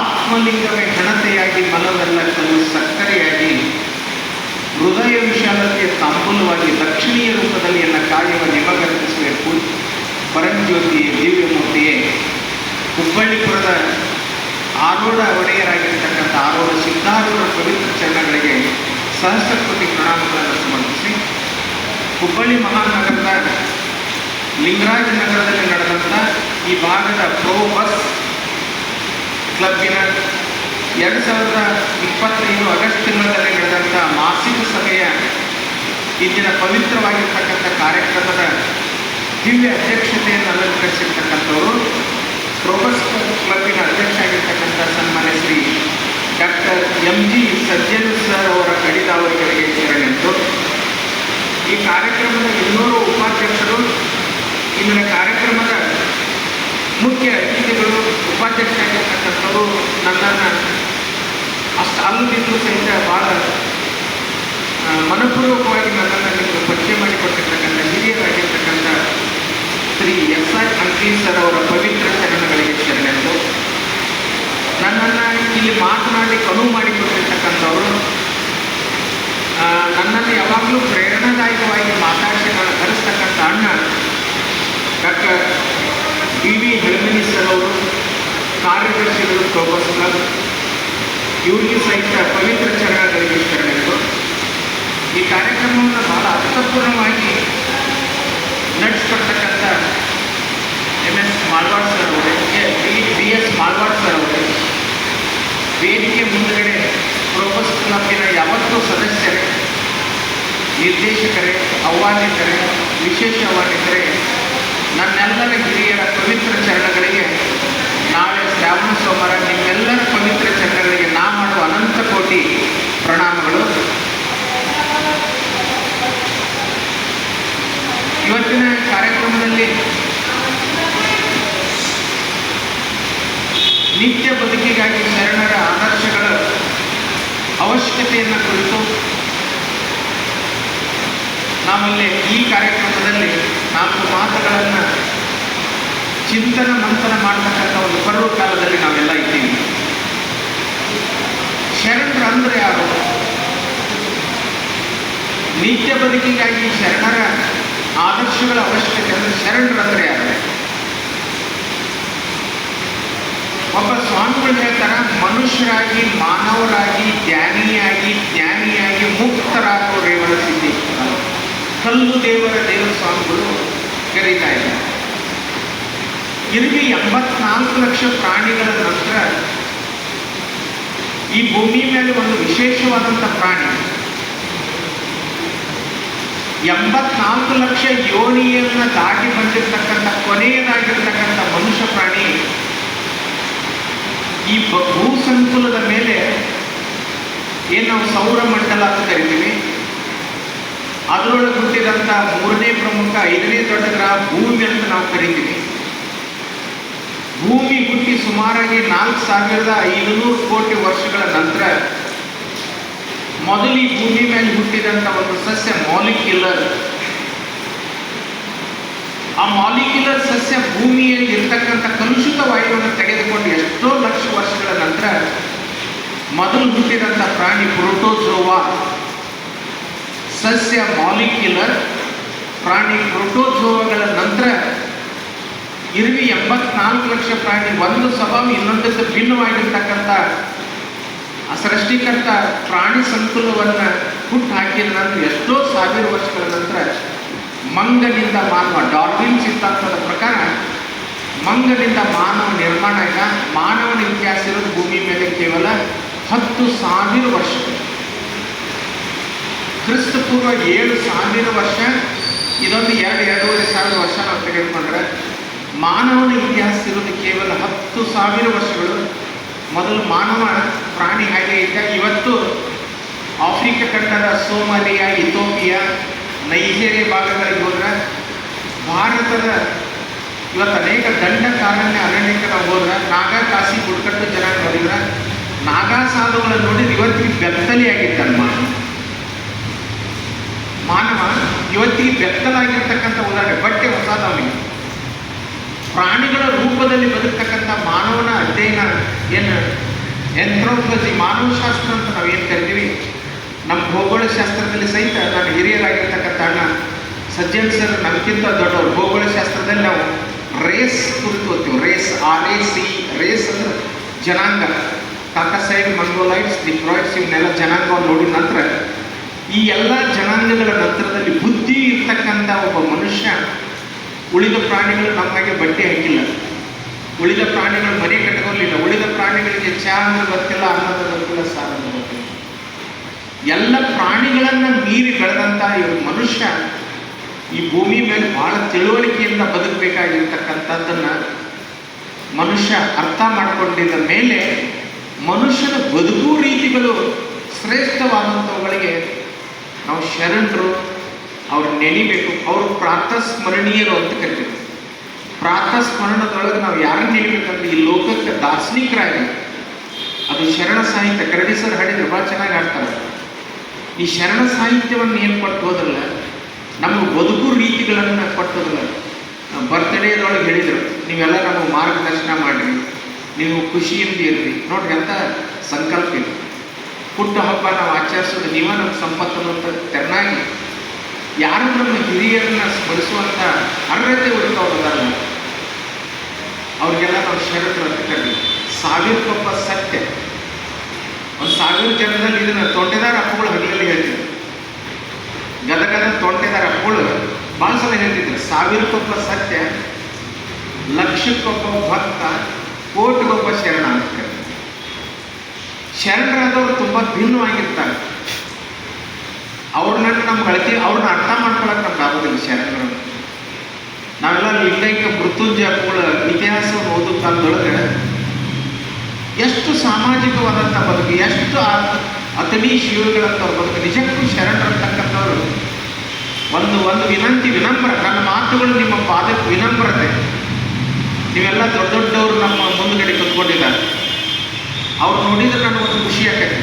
ಆತ್ಮಲಿಂಗವೇ ಘನತೆಯಾಗಿ ಮಲವೆಲ್ಲ ಕಲ್ಲು ಸಕ್ಕರೆಯಾಗಿ ಹೃದಯ ವಿಶಾಲತೆಯ ತಾಂಬೂಲವಾಗಿ ದಕ್ಷಿಣೀಯ ರೂಪದಲ್ಲಿ ಎಲ್ಲ ಕಾಯುವ ನಿಮಗರ್ಪಿಸುವ ಪರಂಜ್ಯೋತಿಯೇ ದಿವ್ಯಮೂರ್ತಿಯೇ ಹುಬ್ಬಳ್ಳಿಪುರದ ಆರೋಢ ಒಡೆಯರಾಗಿರ್ತಕ್ಕಂಥ ಆರೋಢ ಸಿದ್ಧಾರೂಢರ ಪವಿತ್ರ ಚರಣಗಳಿಗೆ ಸಹಸ್ರಕೋಟಿ ಪ್ರಣಾಮಗಳನ್ನು ಸಮರ್ಪಿಸಿ ಹುಬ್ಬಳ್ಳಿ ಮಹಾನಗರದ ಲಿಂಗರಾಜ ನಗರದಲ್ಲಿ ನಡೆದಂಥ ಈ ಭಾಗದ ಪ್ರೋ ಬಸ್ ಕ್ಲಬ್ಬಿನ 2025 ಆಗಸ್ಟ್ ತಿಂಗಳಲ್ಲಿ ನಡೆದಂಥ ಮಾಸಿಕ ಸಭೆಯ ಇಂದಿನ ಪವಿತ್ರವಾಗಿರ್ತಕ್ಕಂಥ ಕಾರ್ಯಕ್ರಮದ ದಿವ್ಯ ಅಧ್ಯಕ್ಷತೆಯನ್ನು ಅಲಂಕರಿಸಿರ್ತಕ್ಕಂಥವರು ಪ್ರೋಬಸ್ ಕ್ಲಬ್ಬಿನ ಅಧ್ಯಕ್ಷ ಆಗಿರ್ತಕ್ಕಂಥ ಸನ್ಮಾನ್ಯ Shri doctor MG Sajjan sir ಅವರ ಕಡಿದಾವರಿಗಳಿಗೆ ಶರಣೆಂದು ಈ ಕಾರ್ಯಕ್ರಮದ 200 ಉಪಾಧ್ಯಕ್ಷರು ಇಂದಿನ ಕಾರ್ಯಕ್ರಮದ ಮುಖ್ಯ ಅತಿಥಿಗಳು ಉಪಾಧ್ಯಕ್ಷ ಆಗಿರ್ತಕ್ಕಂಥವರು ನನ್ನನ್ನು ಅಷ್ಟು ಅಲ್ಲದಿದ್ದರೂ ಸಹಿತ ಭಾಳ ಮನಪೂರ್ವಕವಾಗಿ ನನ್ನನ್ನು ನಿಮಗೆ ಪರಿಚಯ ಮಾಡಿಕೊಟ್ಟಿರ್ತಕ್ಕಂಥ ಹಿರಿಯರಾಗಿರ್ತಕ್ಕಂಥ ಶ್ರೀ SR ಅಂಕಿ ಸರ್ ಅವರ ಪವಿತ್ರ ಚರಣಗಳಿಗೆ ಶರಣೆಂದು ನನ್ನನ್ನು ಇಲ್ಲಿ ಮಾತನಾಡಲಿಕ್ಕೆ ಅನುವು ಮಾಡಿಕೊಟ್ಟಿರ್ತಕ್ಕಂಥವರು ನನ್ನನ್ನು ಯಾವಾಗಲೂ ಪ್ರೇರಣಾದಾಯಕವಾಗಿ ಮಾತಾಡಿಸಿ ನಾನು ಕರೆಸ್ತಕ್ಕಂಥ ಅಣ್ಣ ಡಾಕ್ಟರ್ BV ಹೆಳಮನಿ ಸರ್ ಅವರು ಕಾರ್ಯದರ್ಶಿಗಳು ಪ್ರೋಬಸ್ ಕ್ಲಬ್ ಇವರಿಗೆ ಸಹಿತ ಪವಿತ್ರ ಚರಣಗಳಿಗೆ ಶರಣೆಂದು ಈ ಕಾರ್ಯಕ್ರಮವನ್ನು ಬಹಳ ಅರ್ಥಪೂರ್ಣವಾಗಿ ನಡೆಸ್ಕೊಡ್ತಕ್ಕಂಥ MS ಮಾಲ್ವಾಡ್ ಸರ್ ಅವರೇ BS ಮಾಲ್ವಾಡ್ ಸರ್ ಅವರೇ ವೇದಿಕೆ ಮುಂದುಗಡೆ ಪ್ರೋಬಸ್ ಕ್ಲಬ್ಬಿನ ಯಾವತ್ತೂ ಸದಸ್ಯರೇ ನಿರ್ದೇಶಕರೇ ಆಹ್ವಾನಿತರೇ ವಿಶೇಷ ಆಹ್ವಾನಿತರೇ ನನ್ನೆಲ್ಲರ ಹಿರಿಯರ ಪವಿತ್ರ ಚರಣಗಳಿಗೆ ನಾಳೆ ಶ್ರಾವಣ ಸೋಮವಾರ ನಿಮ್ಮೆಲ್ಲರ ಪವಿತ್ರ ಚರಣಗಳಿಗೆ ನಾ ಮಾಡುವ ಅನಂತ ಕೋಟಿ ಪ್ರಣಾಮಗಳು. ಇವತ್ತಿನ ಕಾರ್ಯಕ್ರಮದಲ್ಲಿ ನಿತ್ಯ ಬದುಕಿಗಾಗಿ ಶರಣರ ಆದರ್ಶಗಳ ಅವಶ್ಯಕತೆಯನ್ನು ಕುರಿತು ನಾವಲ್ಲಿ ಈ ಕಾರ್ಯಕ್ರಮದಲ್ಲಿ 4 ಮಾತುಗಳನ್ನು ಚಿಂತನ ಮಂಥನ ಮಾಡತಕ್ಕಂಥ ಒಂದು ಪರ್ವ ಕಾಲದಲ್ಲಿ ನಾವೆಲ್ಲ ಇದ್ದೀವಿ. ಶರಣರು ಅಂದರೆ ಯಾರು? ನಿತ್ಯ ಬದುಕಿಗಾಗಿ ಶರಣರ ಆದರ್ಶಗಳ ಅವಶ್ಯಕತೆ ಅಂದರೆ ಶರಣರು ಅಂದರೆ ಯಾರು? ಒಬ್ಬ ಸ್ವಾಮಿಗಳು ಹೇಳ್ತಾರೆ, ಮನುಷ್ಯರಾಗಿ ಮಾನವರಾಗಿ ಜ್ಞಾನಿಯಾಗಿ ಮುಕ್ತರಾಗುವ ರೇವಣ ಸಿದ್ದೇಶ್ವರ ಕಲ್ಲು ದೇವರ ಸ್ವಾಮಿಗಳು ಕರೀತಾ ಇದ್ದಾರೆ. ಇರುವಿ 84 ಲಕ್ಷ ಪ್ರಾಣಿಗಳ ನಂತರ ಈ ಭೂಮಿ ಮೇಲೆ ಒಂದು ವಿಶೇಷವಾದಂಥ ಪ್ರಾಣಿ 84 ಲಕ್ಷ ಯೋನಿಯನ್ನು ದಾಟಿ ಬಂದಿರತಕ್ಕಂಥ ಕೊನೆಯದಾಗಿರ್ತಕ್ಕಂಥ ಮನುಷ್ಯ ಪ್ರಾಣಿ ಈ ಭೂಸಂಕುಲದ ಮೇಲೆ ಏನು ನಾವು ಸೌರಮಂಡಲ ಅಂತ ಕರಿತೀವಿ, ಅದರೊಳಗೆ ಹುಟ್ಟಿದಂಥ 3ನೇ ಪ್ರಮುಖ 5ನೇ ದೊಡ್ಡ ಗ್ರಹ ಭೂಮಿ ಅಂತ ನಾವು ಕರಿತೀವಿ. ಭೂಮಿ ಹುಟ್ಟಿ ಸುಮಾರಾಗಿ 4500 ಕೋಟಿ ವರ್ಷಗಳ ನಂತರ ಮೊದಲು ಈ ಭೂಮಿ ಮೇಲೆ ಹುಟ್ಟಿದಂಥ ಒಂದು ಸಸ್ಯ ಮಾಲಿಕ್ಯುಲರ್. ಆ ಮಾಲಿಕ್ಯುಲರ್ ಸಸ್ಯ ಭೂಮಿಯಲ್ಲಿ ಇರ್ತಕ್ಕಂಥ ಕಲುಷಿತ ವಾಯುವನ್ನು ತೆಗೆದುಕೊಂಡು ಎಷ್ಟೋ ಲಕ್ಷ ವರ್ಷಗಳ ನಂತರ ಮೊದಲು ಹುಟ್ಟಿದಂಥ ಪ್ರಾಣಿ ಪ್ರೋಟೋಜೋವಾ. ಸಸ್ಯ ಮಾಲಿಕ್ಯುಲರ್ ಪ್ರಾಣಿ ಪ್ರೋಟೋಜೋವಾಗಳ ನಂತರ ಇರುವಿ 84 ಲಕ್ಷ ಪ್ರಾಣಿ ಒಂದು ಸ್ವಭಾವ ಇನ್ನೊಂದಕ್ಕೆ ಭಿನ್ನವಾಗಿರ್ತಕ್ಕಂಥ ಸೃಷ್ಟಿಕರ್ತ ಪ್ರಾಣಿ ಸಂಕುಲವನ್ನು ಹುಟ್ಟು ಹಾಕಿದ ನಂತರ ಎಷ್ಟೋ ಸಾವಿರ ವರ್ಷಗಳ ನಂತರ ಮಂಗನಿಂದ ಮಾನವ, ಡಾರ್ವಿನ್ ಸಿದ್ಧಾಂತದ ಪ್ರಕಾರ ಮಂಗನಿಂದ ಮಾನವ ನಿರ್ಮಾಣ ಆಗ ಮಾನವನ ಇತಿಹಾಸ ಇರೋದು ಭೂಮಿ ಮೇಲೆ ಕೇವಲ 10,000 ವರ್ಷಗಳು. ಕ್ರಿಸ್ತ ಪೂರ್ವ 7,000 ವರ್ಷ, ಇದೊಂದು 2-2.5 ಸಾವಿರ ವರ್ಷ ನಾವು ತೆಗೆದುಕೊಂಡ್ರೆ ಮಾನವನ ಇತಿಹಾಸ ಇರೋದು ಕೇವಲ 10,000 ವರ್ಷಗಳು. ಮೊದಲು ಮಾನವ ಪ್ರಾಣಿ ಹಾಗೆ ಇದ್ದ. ಇವತ್ತು ಆಫ್ರಿಕಾ ಖಂಡದ ಸೋಮಾಲಿಯಾ, ಇಥೋಪಿಯಾ, ನೈಜೀರಿಯಾ ಭಾಗಗಳಿಗೆ ಹೋದ್ರೆ, ಭಾರತದ ಇವತ್ತು ಅನೇಕ ದಂಡಕಾರಣ್ಯ ಅರಣ್ಯಕ್ಕೆ ನಾವು ಹೋದ್ರೆ, ನಾಗಾ ಕಾಸಿ ಬುಡಕಟ್ಟು ಜನ ನೋಡಿದ್ರೆ ನಾಗಾ ಸಾಧುಗಳನ್ನು ನೋಡಿದ್ರೆ ಇವತ್ತಿಗೆ ಬೆತ್ತಲೆಯಾಗಿದ್ದಾನೆ ಮಾನವ ಇವತ್ತಿಗೆ ಬೆತ್ತಲಾಗಿರ್ತಕ್ಕಂಥ ಉದಾಹರಣೆ. ಬಟ್ಟೆ ಹೊಸದವನಿಗೆ ಪ್ರಾಣಿಗಳ ರೂಪದಲ್ಲಿ ಬದುಕ್ತಕ್ಕಂಥ ಮಾನವನ ಅಧ್ಯಯನ ಏನು ಎಂಥ್ರೋಪಾಲಜಿ ಮಾನವಶಾಸ್ತ್ರ ಅಂತ ನಾವೇನು ಕರಿತೀವಿ. ನಮ್ಮ ಭೂಗೋಳಶಾಸ್ತ್ರದಲ್ಲಿ ಸಹಿತ ನಾನು ಹಿರಿಯರಾಗಿರ್ತಕ್ಕಂಥ ಅಣ್ಣ ಸಜ್ಜನ್ ಸರ್ ನಮಗಿಂತ ದೊಡ್ಡವರು. ಭೂಗೋಳಶಾಸ್ತ್ರದಲ್ಲಿ ನಾವು ರೇಸ್ ಕುರಿತು ಓದ್ತೀವಿ. ರೇಸ್, RAC, ರೇಸ್ ಅಂದ್ರೆ ಜನಾಂಗ. ಕಾಕಸೈಡ್, ಮಂಗೋಲೈಟ್ಸ್, ಡಿಪ್ರಾಯ್ಡ್ಸ್ ಇವನ್ನೆಲ್ಲ ಜನಾಂಗವನ್ನು ನೋಡಿದ ನಂತರ ಈ ಎಲ್ಲ ಜನಾಂಗಗಳ ನಂತರದಲ್ಲಿ ಬುದ್ಧಿ ಇರ್ತಕ್ಕಂಥ ಒಬ್ಬ ಮನುಷ್ಯ ಉಳಿದ ಪ್ರಾಣಿಗಳು ನಮ್ಮ ಹಾಗೆ ಬಟ್ಟೆ ಹಾಕಿಲ್ಲ. ಉಳಿದ ಪ್ರಾಣಿಗಳು ಮನೆ ಕಟ್ಕೊಳ್ಳಿಲ್ಲ. ಉಳಿದ ಪ್ರಾಣಿಗಳಿಗೆ ಚಹಾ ಅಂದ್ರೆ ಗೊತ್ತಿಲ್ಲ, ಅನ್ನದ ಗೊತ್ತಿಲ್ಲ, ಸಾರನ್ನು ಗೊತ್ತಿಲ್ಲ. ಎಲ್ಲ ಪ್ರಾಣಿಗಳನ್ನು ಮೀರಿ ಬೆಳೆದಂಥ ಇವರು ಮನುಷ್ಯ ಈ ಭೂಮಿ ಮೇಲೆ ಬಹಳ ತಿಳುವಳಿಕೆಯಿಂದ ಬದುಕಬೇಕಾಗಿರ್ತಕ್ಕಂಥದ್ದನ್ನು ಮನುಷ್ಯ ಅರ್ಥ ಮಾಡಿಕೊಂಡಿದ್ದ ಮೇಲೆ ಮನುಷ್ಯನ ಬದುಕು ರೀತಿಗಳು ಶ್ರೇಷ್ಠವಾದಂಥವುಗಳಿಗೆ ನಾವು ಶರಣರು ಅವ್ರು ನೆನಿಬೇಕು. ಅವರು ಪ್ರಾತಸ್ಮರಣೀಯರು ಅಂತ ಕರಿತೀವಿ. ಪ್ರಾತಸ್ಮರಣದೊಳಗೆ ನಾವು ಯಾರನ್ನು ನೆನಿಬೇಕಂದ್ರೆ ಈ ಲೋಕಕ್ಕೆ ದಾರ್ಶನಿಕರಾಗಿ, ಅದು ಶರಣ ಸಾಹಿತ್ಯ. ಕರಡಿ ಸರ್ ಹಾಡಿದ್ರೆ ಭಾಳ ಚೆನ್ನಾಗಿ ಆಡ್ತಾರೆ. ಈ ಶರಣ ಸಾಹಿತ್ಯವನ್ನು ಏನು ಕೊಟ್ಟು ಹೋದ್ರಲ್ಲ, ನಮಗೆ ಬದುಕು ರೀತಿಗಳನ್ನು ಕೊಟ್ಟು ಹೋದ್ರಲ್ಲ. ಬರ್ತ್ಡೇದೊಳಗೆ ಹೇಳಿದರು, ನೀವೆಲ್ಲ ನಮಗೆ ಮಾರ್ಗದರ್ಶನ ಮಾಡಿರಿ, ನೀವು ಖುಷಿಯಿಂದ ಇರ್ರಿ. ನೋಡ್ರಿ ಅಂತ ಸಂಕಲ್ಪ ಇದೆ. ಹುಟ್ಟು ಹಬ್ಬ ನಾವು ಆಚರಿಸೋದು ನೀವ ನಮ್ಮ ಸಂಪತ್ತು ಅಂತ ತೆರನಾಗಿ ಯಾರು ನಮ್ಮ ಹಿರಿಯರನ್ನ ಸ್ಮರಿಸುವಂಥ ಅರ್ಹತೆ ಉಳಿದವರಲ್ಲ ಅವ್ರಿಗೆಲ್ಲ ನಾವು ಶರಣರು ಅಂತ ಕರೀತೀವಿ. 1000 ಸತ್ಯ. ಒಂದು 1000 ಜನರಲ್ಲಿ ಇದನ್ನು ತೊಂಟೆದಾರ ಅಪ್ಪಗಳು ಹಗಲಲ್ಲಿ ಹೇಳ್ತಿದ್ರು. ಗದಗದ ತೊಂಟೆದಾರ ಅಪ್ಪಗಳು ಭಾಳ ಸಲ ಹೇಳ್ತಿದ್ರು, 1000 ಸತ್ಯ, 1,00,000 ಭಕ್ತ, ಕೋಟಿಗೊಬ್ಬ ಶರಣ ಅಂತ ಕರೀತಾರೆ. ಶರಣರಾದವರು ತುಂಬ ಭಿನ್ನವಾಗಿರ್ತಾರೆ. ಅವ್ರನ್ನ ನಮ್ಗೆ ಅವ್ರನ್ನ ಅರ್ಥ ಮಾಡ್ಕೊಳಕ್ಕೆ ನಮ್ಗೆ ಆಗೋದಿಲ್ಲ. ಶರಣರು ನಾವೆಲ್ಲ ಲಿಂಗೈಕ್ಯ ಮೃತ್ಯುಂಜಯ ಅಪ್ಪಗಳ ಇತಿಹಾಸವನ್ನು ಓದೋ ಕಾಲದೊಳಗೆ ಎಷ್ಟು ಸಾಮಾಜಿಕವಾದಂಥ ಬದುಕು, ಎಷ್ಟು ಅತನಿ ಶಿವಗಳಂಥವ್ರ ಬದುಕು. ನಿಜಕ್ಕೂ ಶರಣರಂತಕ್ಕಂಥವ್ರು ಒಂದು ವಿನಮ್ರ, ನನ್ನ ಮಾತುಗಳು ನಿಮ್ಮ ಪಾದಕ್ಕೆ ವಿನಮ್ರತೆ. ನೀವೆಲ್ಲ ದೊಡ್ಡ ದೊಡ್ಡವರು ನಮ್ಮ ಮುಂದುಗಡೆ ಕುತ್ಕೊಂಡಿದ್ದಾರೆ. ಅವ್ರು ನೋಡಿದ್ರೆ ನನಗೊಂದು ಖುಷಿ ಆಕೈತಿ.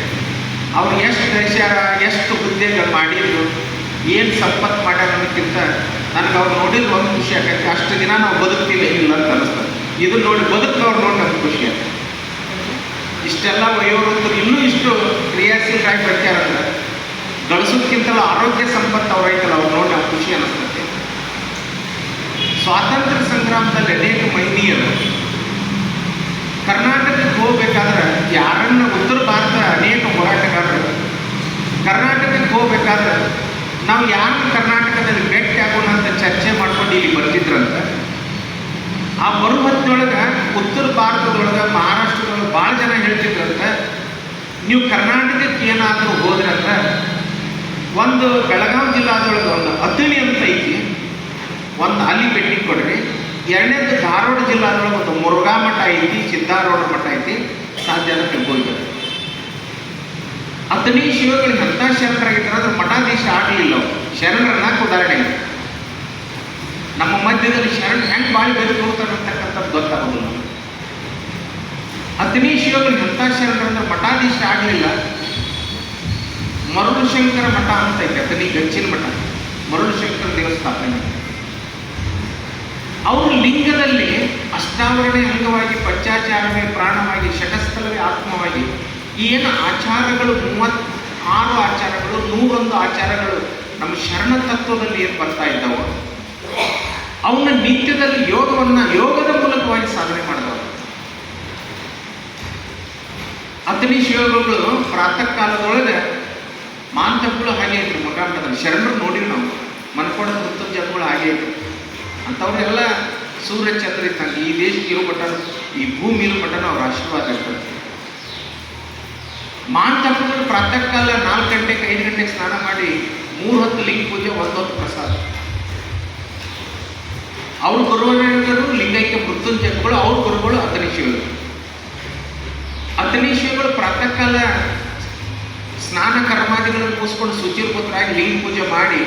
ಅವ್ರು ಎಷ್ಟು ಗಳಿಸ್ಯಾರ, ಎಷ್ಟು ಹುದ್ದೆಗಳು ಮಾಡಿದ್ರು, ಏನು ಸಂಪತ್ತು ಮಾಡ್ಯಾರ ಅನ್ನೋಕ್ಕಿಂತ ನನಗೆ ಅವ್ರು ನೋಡಿದ್ರೆ ಒಂದು ಖುಷಿ ಆಕೈತಿ. ಅಷ್ಟು ದಿನ ನಾವು ಬದುಕ್ತಿಲ್ಲ ಇಲ್ಲ ಅಂತ ಅನಿಸ್ತದೆ. ಇದನ್ನು ನೋಡಿ ಬದುಕವ್ರು ನೋಡಿ ನಮ್ಗೆ ಖುಷಿ ಆಗುತ್ತೆ. ಇಷ್ಟೆಲ್ಲ ವಯೋವೃದ್ಧರು ಇನ್ನೂ ಇಷ್ಟು ಕ್ರಿಯಾಶೀಲರಾಗಿ ಬರ್ತಾರಂದ್ರೆ ಗಳಿಸೋದಕ್ಕಿಂತಲೂ ಆರೋಗ್ಯ ಸಂಪತ್ತು ಅವ್ರೈತಲ್ಲ, ಅವ್ರು ನೋಡಿ ನಾವು ಖುಷಿ ಅನ್ನಿಸ್ತೈತಿ. ಸ್ವಾತಂತ್ರ್ಯ ಸಂಗ್ರಾಮದಲ್ಲಿ ಅನೇಕ ಮಹನೀಯರು ಕರ್ನಾಟಕಕ್ಕೆ ಹೋಗ್ಬೇಕಾದ್ರೆ, ಯಾರನ್ನ ಉತ್ತರ ಭಾರತ ಅನೇಕ ಹೋರಾಟಗಾರರು ಕರ್ನಾಟಕಕ್ಕೆ ಹೋಗ್ಬೇಕಾದ್ರೆ ನಾವು ಯಾರು ಕರ್ನಾಟಕದಲ್ಲಿ ಭೇಟಿ ಆಗೋಣ ಅಂತ ಚರ್ಚೆ ಮಾಡ್ಕೊಂಡು ಇಲ್ಲಿ ಬರ್ತಿದ್ರಂತ. ಆ ಬರೋ ಹೊತ್ತಿನೊಳಗೆ ಉತ್ತರ ಭಾರತದೊಳಗೆ, ಮಹಾರಾಷ್ಟ್ರದೊಳಗೆ ಭಾಳ ಜನ ಹೇಳ್ತಿದ್ರಂತ, ನೀವು ಕರ್ನಾಟಕಕ್ಕೆ ಏನಾದರೂ ಹೋದ್ರಂತ ಒಂದು ಬೆಳಗಾವಿ ಜಿಲ್ಲಾದೊಳಗೆ ಒಂದು ಅತಣಿ ಅಂತ ಐತಿ, ಒಂದು ಅಲ್ಲಿ ಭೇಟಿ ಕೊಡ್ರಿ. ಎರಡನೇದು ಧಾರವಾಡ ಜಿಲ್ಲಾದೊಳಗೆ ಒಂದು ಮುರುಘಾ ಮಠ ಐತಿ, ಸಿದ್ಧಾರೂಢ ಮಠ ಐತಿ, ಸಾಧ್ಯ ಅಂತ ತಿಳ್ಕೊಳ್ತಾರೆ. ಅತನಿ ಶಿವಗಳಿಗೆ ಅಂಥ ಶರಣರಾಗಿದ್ದಾರೆ. ಅದ್ರ ಮಠಾಧೀಶ ಆಗಲಿಲ್ಲ. ಶರಣರನ್ನಾಕ ಉದಾಹರಣೆ ಇದೆ. ನಮ್ಮ ಮಧ್ಯದಲ್ಲಿ ಶರಣ ಹೆಂಗೆ ಬಾಳಿ ಬದುಕು ಹೋಗ್ತಾರೆ ಅಂತಕ್ಕಂಥದ್ದು ಗೊತ್ತಾಗೋದಿಲ್ಲ. ಅತನಿ ಶಿವಗಳಿಗೆ ಅಂಥ ಶರಣರಂದ್ರೆ ಮಠಾಧೀಶ ಆಗಲಿಲ್ಲ. ಮರುಳಶಂಕರ ಮಠ ಅಂತ ಐತೆ, ಅತನಿ ಗಚ್ಚಿನ ಮಠ, ಮರುಳಶಂಕರ ದೇವಸ್ಥಾಪನೆ. ಅವರು ಲಿಂಗದಲ್ಲಿ ಅಷ್ಟಾವರಣೆ ಅಂಗವಾಗಿ, ಪಂಚಾಚಾರವೇ ಪ್ರಾಣವಾಗಿ, ಶಟಸ್ಥಲವೇ ಆತ್ಮವಾಗಿ ಏನು ಆಚಾರಗಳು, 36 ಆಚಾರಗಳು, 101 ಆಚಾರಗಳು ನಮ್ಮ ಶರಣ ತತ್ವದಲ್ಲಿ ಏನು ಬರ್ತಾ ಇದ್ದಾವೋ ಅವನ್ನ ನಿತ್ಯದಲ್ಲಿ ಯೋಗದ ಮೂಲಕವಾಗಿ ಸಾಧನೆ ಮಾಡಿದವರು. ಅತನಿ ಶಿವಗಳು ಪ್ರಾತಃ ಕಾಲದೊಳಗೆ ಮಾಂತಗಳು ಹಾಗೆ ಇದ್ರು. ಮಗಾಮಠದಲ್ಲಿ ಶರಣರು ನೋಡಿರಿ ನಾವು, ಮನ್ಕೋಡದ ಮೃತ್ಯುಂಜಯಗಳು ಹಾಗೆ ಇದ್ರು. ಅಂಥವ್ರೆಲ್ಲ ಸೂರ್ಯ ಚಂದ್ರ ಇದ್ದಂಗೆ ಈ ದೇಶಕ್ಕೆ ಇರೋ ಮಟ್ಟ, ಈ ಭೂಮಿ ಇರೋ ಮಟ್ಟನ ಅವ್ರ ಆಶೀರ್ವಾದ ಇರ್ತದೆ. ಮಾಂತಪ್ಪಗಳು ಪ್ರಾತಃ ಕಾಲ 4 ಗಂಟೆಗೆ 5 ಗಂಟೆಗೆ ಸ್ನಾನ ಮಾಡಿ 3 ಹೊತ್ತು ಲಿಂಗ ಪೂಜೆ, 1 ಹೊತ್ತು ಪ್ರಸಾದ. ಅವ್ರ ಗುರುವರರು ಲಿಂಗೈಕ್ಯ ಮೃತ್ಯುಂಜಯಗಳು, ಅವ್ರ ಗುರುಗಳು ಅತನಿ ಶಿವಗಳು. ಅತನಿ ಶಿವಗಳು ಪ್ರಾತಃ ಕಾಲ ಸ್ನಾನ ಕರ್ಮಾದಿಗಳನ್ನು ಮುಗಿಸ್ಕೊಂಡು ಶುಚಿರ್ಪುತ್ರಾಗಿ ಲಿಂಗ ಪೂಜೆ ಮಾಡಿ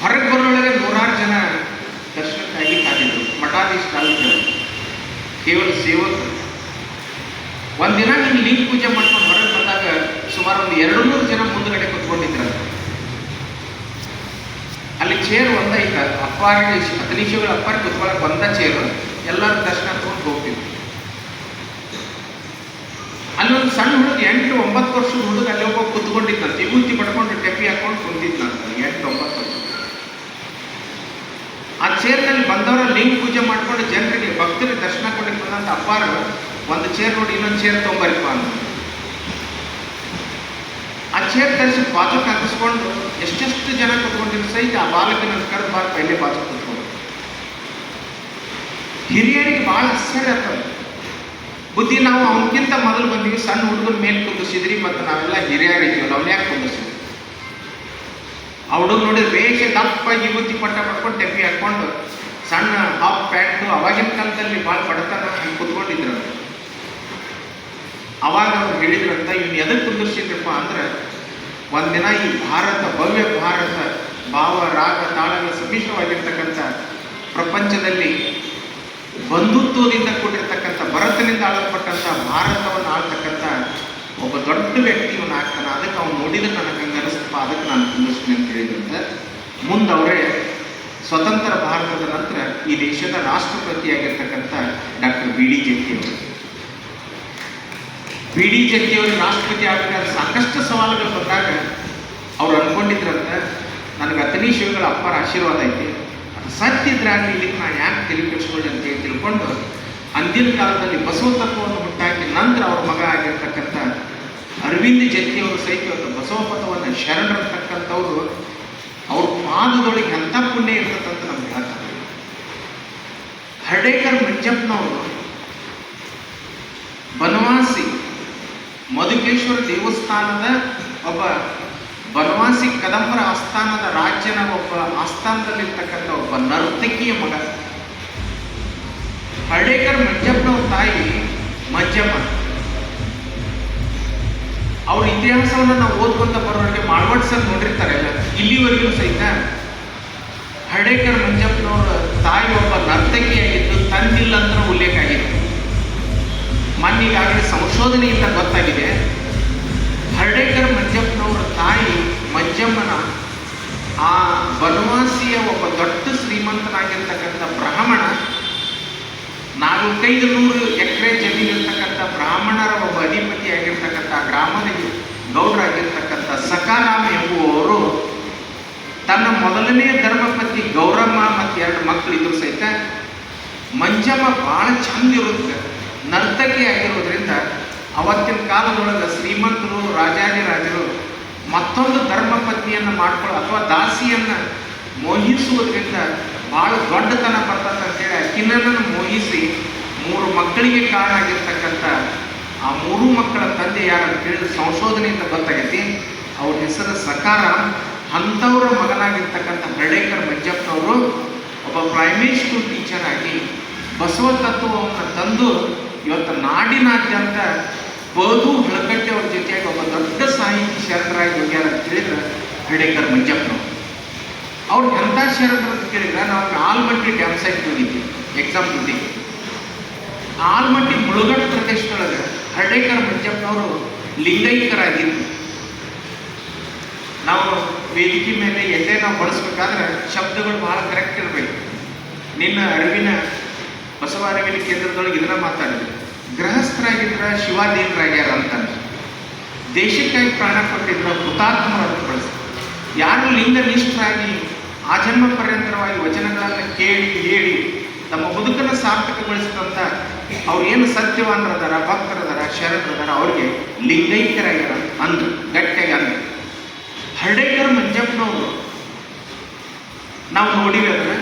ಹೊರಗೆ ಬರೋಳಗೆ 100 ಜನ ದರ್ಶನಕ್ಕಾಗಿ ಕಾದಿದ್ರು. ಮಠಾಧೀಶ ತಾಲೂಕು ಕೇವಲ ಸೇವಕರು. ಒಂದಿನ ಹಿಂಗೆ ಲಿಂಗ ಪೂಜೆ ಮಾಡ್ಕೊಂಡು ಹೊರಗೆ ಬಂದಾಗ ಸುಮಾರು ಒಂದು 200 ಜನ ಮುಂದುಗಡೆ ಕುತ್ಕೊಂಡಿದ್ರು. ಅಲ್ಲಿ ಚೇರ್ ಒಂದೈತ, ಅಪ್ಪಾರಿಗೆ ಅತನಿ ಶಿವಗಳ ಅಪ್ಪಾರಿಗೆ ಕುತ್ಕೊಳ್ಳೋಕೆ ಒಂದ ಚೇರು, ಎಲ್ಲರೂ ದರ್ಶನ ತಗೊಂಡು ಹೋಗ್ತಿದ್ರು. ಸಣ್ಣ ಹುಡುಗ 8-9 ವರ್ಷದ ಹುಡುಗ ಅಲ್ಲಿ ಒಬ್ಬ ಕುತ್ಕೊಂಡಿದ್ದಂತೆ, ವಿಭೂತಿ ಪಡ್ಕೊಂಡು ಟೆಪ್ಪಿ ಹಾಕೊಂಡು ಕುಂತಿದ್ನಂತ 8-9 ವರ್ಷ. ಆ ಚೇರ್ನಲ್ಲಿ ಬಂದವರ ಲಿಂಗ ಪೂಜೆ ಮಾಡ್ಕೊಂಡು ಜನರಿಗೆ ಭಕ್ತರಿಗೆ ದರ್ಶನ ಕೊಡಲಿಕ್ಕೆ ಬಂದಂತ ಅಪ್ಪಾರ ಒಂದು ಚೇರ್ ನೋಡಿ ಇನ್ನೊಂದು ಚೇರ್ ತೊಗೊಂಬರಿಪ್ಪ ಅಂತ ಆ ಚೇರ್ ತರಿಸಿ ಬಾಜುಕ್ ಹಾಕಿಸ್ಕೊಂಡು ಎಷ್ಟೆಷ್ಟು ಜನ ಕುತ್ಕೊಂಡಿರೋ ಸಹಿತ ಆ ಬಾಲಕನ ಕರೆದು ಬಾರ ಪೈಲೆ ಬಾಜುಕ್ ಕುತ್ಕೊಂಡು. ಹಿರಿಯರಿಗೆ ಭಾಳ ಆಶ್ಚರ್ಯ ಆಗ್ತದೆ. ಬುದ್ಧಿ ನಾವು ಅವನಕ್ಕಿಂತ ಮೊದಲು ಬಂದೀವಿ, ಸಣ್ಣ ಹುಡುಗನ ಮೇಲೆ ಕುಂದಿಸಿದ್ರಿ, ಮತ್ತು ನಾವೆಲ್ಲ ಹಿರಿಯರಿದ್ದೀವಿ, ಅವ್ನ ಯಾಕೆ ಕುಂದಿಸಿದ್ವಿ? ಆ ಹುಡುಗ ನೋಡಿ ರೇಷ ದಪ್ಪ ವಿಭೂತಿ ಪಟ್ಟ ಪಡ್ಕೊಂಡು ಟೆಪ್ಪಿ ಹಾಕ್ಕೊಂಡು ಸಣ್ಣ ಹಾಫ್ ಪ್ಯಾಂಟು, ಅವಾಗಿನ ಕಾಲದಲ್ಲಿ ಭಾಳ ಬಡತನ ಹಂಗೆ ಕುತ್ಕೊಂಡಿದ್ರು. ಅವಾಗ ಅವ್ರು ಹೇಳಿದ್ರಂತ, ಇವ್ನು ಎದಕ್ಕೆ ಕುಂದಿರ್ಸಿದ್ರಪ್ಪ ಅಂದ್ರೆ, ಒಂದಿನ ಈ ಭಾರತ, ಭವ್ಯ ಭಾರತ, ಭಾವ ರಾಗ ತಾಳಗಳ ಸಮ್ಮಿಶ್ರವಾಗಿರ್ತಕ್ಕಂಥ ಪ್ರಪಂಚದಲ್ಲಿ ಬಂಧುತ್ವದಿಂದ ಕೂಡಿರ್ತಕ್ಕಂಥ, ಭರತನಿಂದ ಆಳಲ್ಪಟ್ಟಂಥ ಭಾರತವನ್ನು ಆಳ್ತಕ್ಕಂಥ ಒಬ್ಬ ದೊಡ್ಡ ವ್ಯಕ್ತಿ ಇವನು ಆಗ್ತಾನೆ. ಅದಕ್ಕೆ ಅವ್ನು ನೋಡಿದ್ರೆ ನನಗೆ ಹಂಗೆ ಅನಿಸ್ತಪ್ಪ, ಅದಕ್ಕೆ ನಾನು ಕುಂದಿಸ್ತೀನಿ ಅಂತ ಹೇಳಿದ್ರಂತೆ. ಮುಂದೆ ಅವರೇ ಸ್ವತಂತ್ರ ಭಾರತದ ನಂತರ ಈ ದೇಶದ ರಾಷ್ಟ್ರಪತಿಯಾಗಿರ್ತಕ್ಕಂಥ ಡಾಕ್ಟರ್ ಬಿ ಡಿ ಜಗ್ಗಿಯವರು. ಬಿ ಡಿ ಜಗ್ಗಿಯವರು ರಾಷ್ಟ್ರಪತಿ ಆಗಬೇಕಾದ್ರೆ ಸಾಕಷ್ಟು ಸವಾಲುಗಳು ಬಂದಾಗ ಅವ್ರು ಅಂದ್ಕೊಂಡಿದ್ರಂತ, ನನಗೆ ಅತನಿ ಶಿವಗಳ ಅಪ್ಪರ ಆಶೀರ್ವಾದ ಐತಿ, ಅದು ಸತ್ತಿದ್ರಾಗಲಿ ಇಲ್ಲಿಗೆ ನಾನು ಯಾಕೆ ತಲೆ ಕೆಡಿಸ್ಕೊಳ್ಳಿ ಅಂತೇಳಿ ತಿಳ್ಕೊಂಡು ಅಂದಿನ ಕಾಲದಲ್ಲಿ ಬಸವ ತತ್ವವನ್ನು ಹುಟ್ಟಾಕಿ ನಂತರ ಅವ್ರ ಮಗ ಆಗಿರ್ತಕ್ಕಂಥ ಅರವಿಂದ್ ಜಗ್ಗಿಯವರು ಸಹಿತ ಇವತ್ತು ಬಸವ ಪಥವನ್ನು ಶರಣರತಕ್ಕಂಥವ್ರು ಅವ್ರ ಪಾದದೊಳಗೆ ಎಂಥ ಪುಣ್ಯ ಇರ್ತಕ್ಕಂಥ ನಮ್ಗೆ ಹೇಳ್ತಾರೆ. ಹರ್ಡೇಕರ್ ಮಂಜಪ್ಪನವರು ಬನವಾಸಿ ಮಧುಕೇಶ್ವರ ದೇವಸ್ಥಾನದ ಒಬ್ಬ ಬನವಾಸಿ ಕದಂಬರ ಆಸ್ಥಾನದ ರಾಜ್ಯನ ಒಬ್ಬ ಆಸ್ಥಾನದಲ್ಲಿರ್ತಕ್ಕಂಥ ಒಬ್ಬ ನರ್ತಕಿಯ ಮಗ. ಹರ್ಡೇಕರ್ ಮಂಜಪ್ಪನವ್ರ ತಾಯಿ ಮಂಜಮ್ಮ. ಅವ್ರ ಇತಿಹಾಸವನ್ನು ನಾವು ಓದ್ಕೊಂತ ಬರೋರಿಗೆ ಮಾಳ್ವಡ್ಸಲ್ಲಿ ನೋಡಿರ್ತಾರೆ ಎಲ್ಲ, ಇಲ್ಲಿವರೆಗೂ ಸಹಿತ ಹರ್ಡೇಕರ್ ಮಂಜಪ್ಪನವ್ರ ತಾಯಿ ಒಬ್ಬ ನರ್ತಕಿಯಾಗಿದ್ದು ತಂದಿಲ್ಲ ಅಂತ ಉಲ್ಲೇಖ ಆಗಿದೆ. ಮೊನ್ನೆಗಾಗಲೇ ಸಂಶೋಧನೆಯಿಂದ ಗೊತ್ತಾಗಿದೆ, ಹರ್ಡೇಕರ್ ಮಂಜಪ್ಪನವರ ತಾಯಿ ಮಂಜಮ್ಮನ ಆ ಬನವಾಸಿಯ ಒಬ್ಬ ದೊಡ್ಡ ಶ್ರೀಮಂತನಾಗಿರ್ತಕ್ಕಂಥ ಬ್ರಾಹ್ಮಣ, 400-500 ಎಕರೆ ಜಮೀನಿರ್ತಕ್ಕಂಥ ಬ್ರಾಹ್ಮಣರ ಒಬ್ಬ ಅಧಿಪತಿಯಾಗಿರ್ತಕ್ಕಂಥ ಗ್ರಾಮದ ಗೌಡರಾಗಿರ್ತಕ್ಕಂಥ ಸಕಾರಾಮ ಎಂಬುವವರು ತನ್ನ ಮೊದಲನೇ ಧರ್ಮಪತಿ ಗೌರಮ್ಮ ಮತ್ತು 2 ಮಕ್ಕಳಿದ್ರು ಸಹಿತ ಮಂಜಮ್ಮ ಭಾಳ ಚಂದ ಇರುತ್ತೆ, ನರ್ತಕಿ ಆಗಿರೋದ್ರಿಂದ ಅವತ್ತಿನ ಕಾಲದೊಳಗೆ ಶ್ರೀಮಂತರು ರಾಜಾದಿರಾಜರು ಮತ್ತೊಂದು ಧರ್ಮಪತ್ನಿಯನ್ನು ಮಾಡ್ಕೊಳ್ಳೋ ಅಥವಾ ದಾಸಿಯನ್ನು ಮೋಹಿಸುವುದರಿಂದ ಭಾಳ ದೊಡ್ಡತನ ಬರ್ತದೆ ಅಂತೇಳಿ ಅಕ್ಕಿನನ್ನು ಮೋಹಿಸಿ 3 ಮಕ್ಕಳಿಗೆ ಕಾರಣ ಆಗಿರ್ತಕ್ಕಂಥ ಆ 3 ಮಕ್ಕಳ ತಂದೆ ಯಾರಂತ ಹೇಳಿ ಸಂಶೋಧನೆಯಿಂದ ಗೊತ್ತಾಗೈತಿ. ಅವ್ರ ಹೆಸರು ಸಕಾರಾಮ್. ಅಂಥವ್ರ ಮಗನಾಗಿರ್ತಕ್ಕಂಥ ಹರ್ಡೇಕರ್ ಮಂಜಪ್ಪನವರು ಒಬ್ಬ ಪ್ರೈಮರಿ ಸ್ಕೂಲ್ ಟೀಚರ್ ಆಗಿ ಬಸವ ತತ್ವವನ್ನು ತಂದು ಇವತ್ತು ನಾಡಿನಾದ್ಯಂತ ಬೋದು ಹಳಕಟ್ಟೆ ಅವ್ರ ಜೊತೆಯಾಗಿ ಒಬ್ಬ ದೊಡ್ಡ ಸಾಹಿತಿ ಶರಣರಾಗಿ ಹೋಗ್ಯಾರ ಅಂತ ಹೇಳಿದ್ರೆ ಹರ್ಡೇಕರ್ ಮಂಜಪ್ಪನವರು. ಅವ್ರು ಎಂಥ ಶರಣರು ಅಂತ ಕೇಳಿದ್ರೆ, ನಾವು ಆಲ್ಮಟ್ಟಿ ಡ್ಯಾಮ್ ಸೈಟ್ ಹೋಗಿದ್ವಿ ಎಕ್ಸಾಮ್ ಜೊತೆಗೆ. ಆಲ್ಮಟ್ಟಿ ಮುಳುಗಡೆ ಪ್ರದೇಶದೊಳಗೆ ಹರ್ಡೇಕರ್ ಮಂಜಪ್ಪನವರು ಲಿಂಗೈಕ್ಯರಾಗಿದ್ದು, ನಾವು ವೇದಿಕೆ ಮೇಲೆ ಎಲ್ಲೇ ನಾವು ಬಳಸ್ಬೇಕಾದ್ರೆ ಶಬ್ದಗಳು ಭಾಳ ಕರೆಕ್ಟ್ ಇರಬೇಕು. ನಿನ್ನ ಅರಿವಿನ ಬಸವ ಅರಿವಿನ ಕೇಂದ್ರದೊಳಗೆ ಇದನ್ನ ಮಾತಾಡಿದ್ರು, ಗೃಹಸ್ಥರಾಗಿದ್ರ ಶಿವಾಧೀನರಾಗ್ಯಾರ ಅಂತಂದ್ರೆ, ದೇಶಕ್ಕಾಗಿ ಪ್ರಾಣ ಕೊಟ್ಟಿದ್ರ ಹುತಾತ್ಮರನ್ನು ಬಳಸ್ತಾರೆ. ಯಾರು ಲಿಂಗನಿಷ್ಠರಾಗಿ ಆಜನ್ಮ ಪರ್ಯಂತರವಾಗಿ ವಚನಗಳನ್ನು ಕೇಳಿ ಹೇಳಿ ತಮ್ಮ ಬದುಕನ್ನು ಸಾರ್ಥಕಗೊಳಿಸಿದಂಥ ಅವ್ರು ಏನು ಸತ್ಯವಾನರದಾರ, ಭಕ್ತರದಾರ, ಶರಣರದಾರ, ಅವ್ರಿಗೆ ಲಿಂಗೈಕ್ಯರಾಗ್ಯಾರ ಅಂದ್ರು, ಗಟ್ಟಿಯಾಗಿ ಅಂದ್ರು. ಹರ್ಡೇಕರ್ ಮಂಜಪ್ಪನವರು ನಾವು ನೋಡಿವಿ ಅಂದ್ರೆ